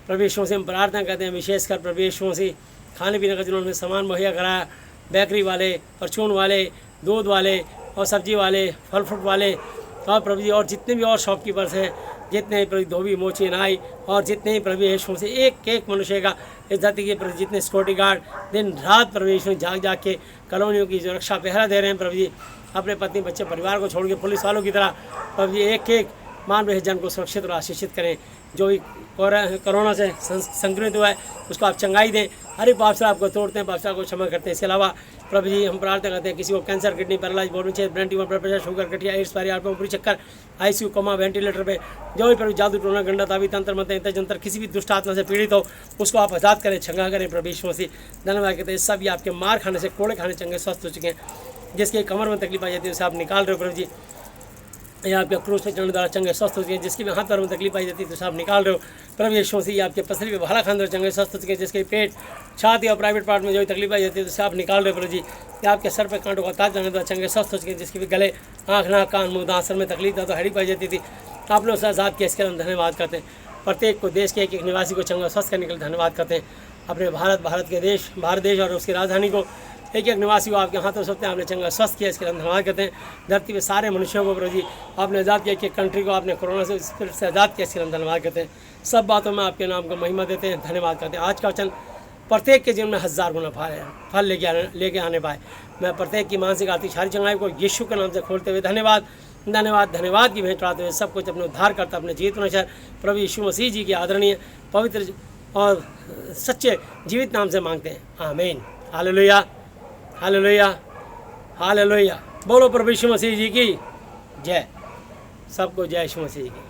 प्रभु यीशु मसीह हम प्रार्थना करते हैं। विशेषकर प्रभु यीशु मसीह खाने पीने का जिन्होंने सामान मुहैया कराया, बेकरी वाले, परचून वाले, दूध वाले और सब्जी वाले, फल फ्रूट वाले और प्रभु जी और जितने भी और शॉपकीपर्स हैं, जितने प्रभु धोबी मोची नाई और जितने ही प्रभु यीशु से एक एक मनुष्य का इस धरती के प्रभु जितने सिक्योरिटी गार्ड दिन रात प्रभु यीशु जाग जाग के कॉलोनियों की जो रक्षा पहरा दे रहे हैं प्रभु जी, अपने पत्नी बच्चे परिवार को छोड़ के पुलिस वालों की तरह प्रभु जी एक एक मान रहे जन को सुरक्षित और आशीषित करें। जो भी कोरोना से संक्रमित हुआ है उसको आप चंगाई दें। हर पाप से आपको तोड़ते हैं, पाप को क्षमा करते हैं। इसके अलावा प्रभु जी हम प्रार्थना करते हैं किसी को कैंसर, किडनी, पैरालाइज, बोन छेद, brain tumour, blood pressure, sugar, गठिया, एड्स, पायरियाड, ऊपरी चक्कर, आईसीयू, कोमा, वेंटिलेटर पे जो भी प्रभु जादू टोना, गंडा, ताबी, तंत्र मंत्र, जंतर किसी भी दुष्ट आत्मा से पीड़ित हो उसको आप आज़ाद करें, छंगा करें प्रभु यीशु मसीह। धन्यवाद कहते हैं सब ये आपके मार खाने से, कोड़े खाने चंगे स्वस्थ हो चुके हैं। जिसके कमर में तकलीफ आ जाती है उसे आप निकाल रहे हो प्रभु जी। ये आपके क्रूस पे चढ़ने द्वारा चंगे स्वस्थ हो चुके हैं। जिसकी भी हाथ पैर में तकलीफ आई जाती है तो आप निकाल रहे हो प्रभु यीशु मसीह। ये आपके पसली पे भाला खान द्वारा चंगे स्वस्थ हो चुके हैं। जिसके पेट, छाती और प्राइवेट पार्ट में जो भी तकलीफ आई जाती है तो आप निकाल रहे हो प्रभु जी। ये आपके सर पे कांटों का ताज चढ़ने द्वारा चंगे स्वस्थ हो चुके हैं। जिसके भी गले, आँख, नाक, कान, मुँह, दांत, सर में तकलीफ था तो हड्डी पाई जाती थी, आपने उसे आज़ाद किया, इसके लिए हम धन्यवाद करते हैं। प्रत्येक को, देश के एक एक निवासी को चंगा स्वस्थ करने के लिए धन्यवाद करते हैं। अपने भारत के देश, भारत देश और उसकी राजधानी को, एक एक निवासी को आपके हाथों से आपने चंगा स्वस्थ किया, इसके लिए हम धन्यवाद करते हैं। धरती पे सारे मनुष्यों को प्रभु जी आपने आज़ाद किया, एक कंट्री को आपने कोरोना से स्पिरिट से आज़ाद किया, इसके लिए हम धन्यवाद करते हैं। सब बातों में आपके नाम को महिमा देते हैं, धन्यवाद करते हैं। आज का वचन प्रत्येक के जीवन में 1000 गुना फल लेके आने पाए। मैं प्रत्येक की मानसिक, आर्थिक, शारीरिक चंगाई को यीशु के नाम से खोलते हुए धन्यवाद की भेंट चढ़ाते हुए सब कुछ अपने उद्धार करता अपने जीवित अनुसार प्रभु यीशु मसीह जी के आदरणीय, पवित्र और सच्चे जीवित नाम से मांगते हैं, आमीन। Hallelujah, hallelujah, hallelujah. बोलो प्रभु यीशु मसीह जी की जय। सबको जय यीशु मसीह की।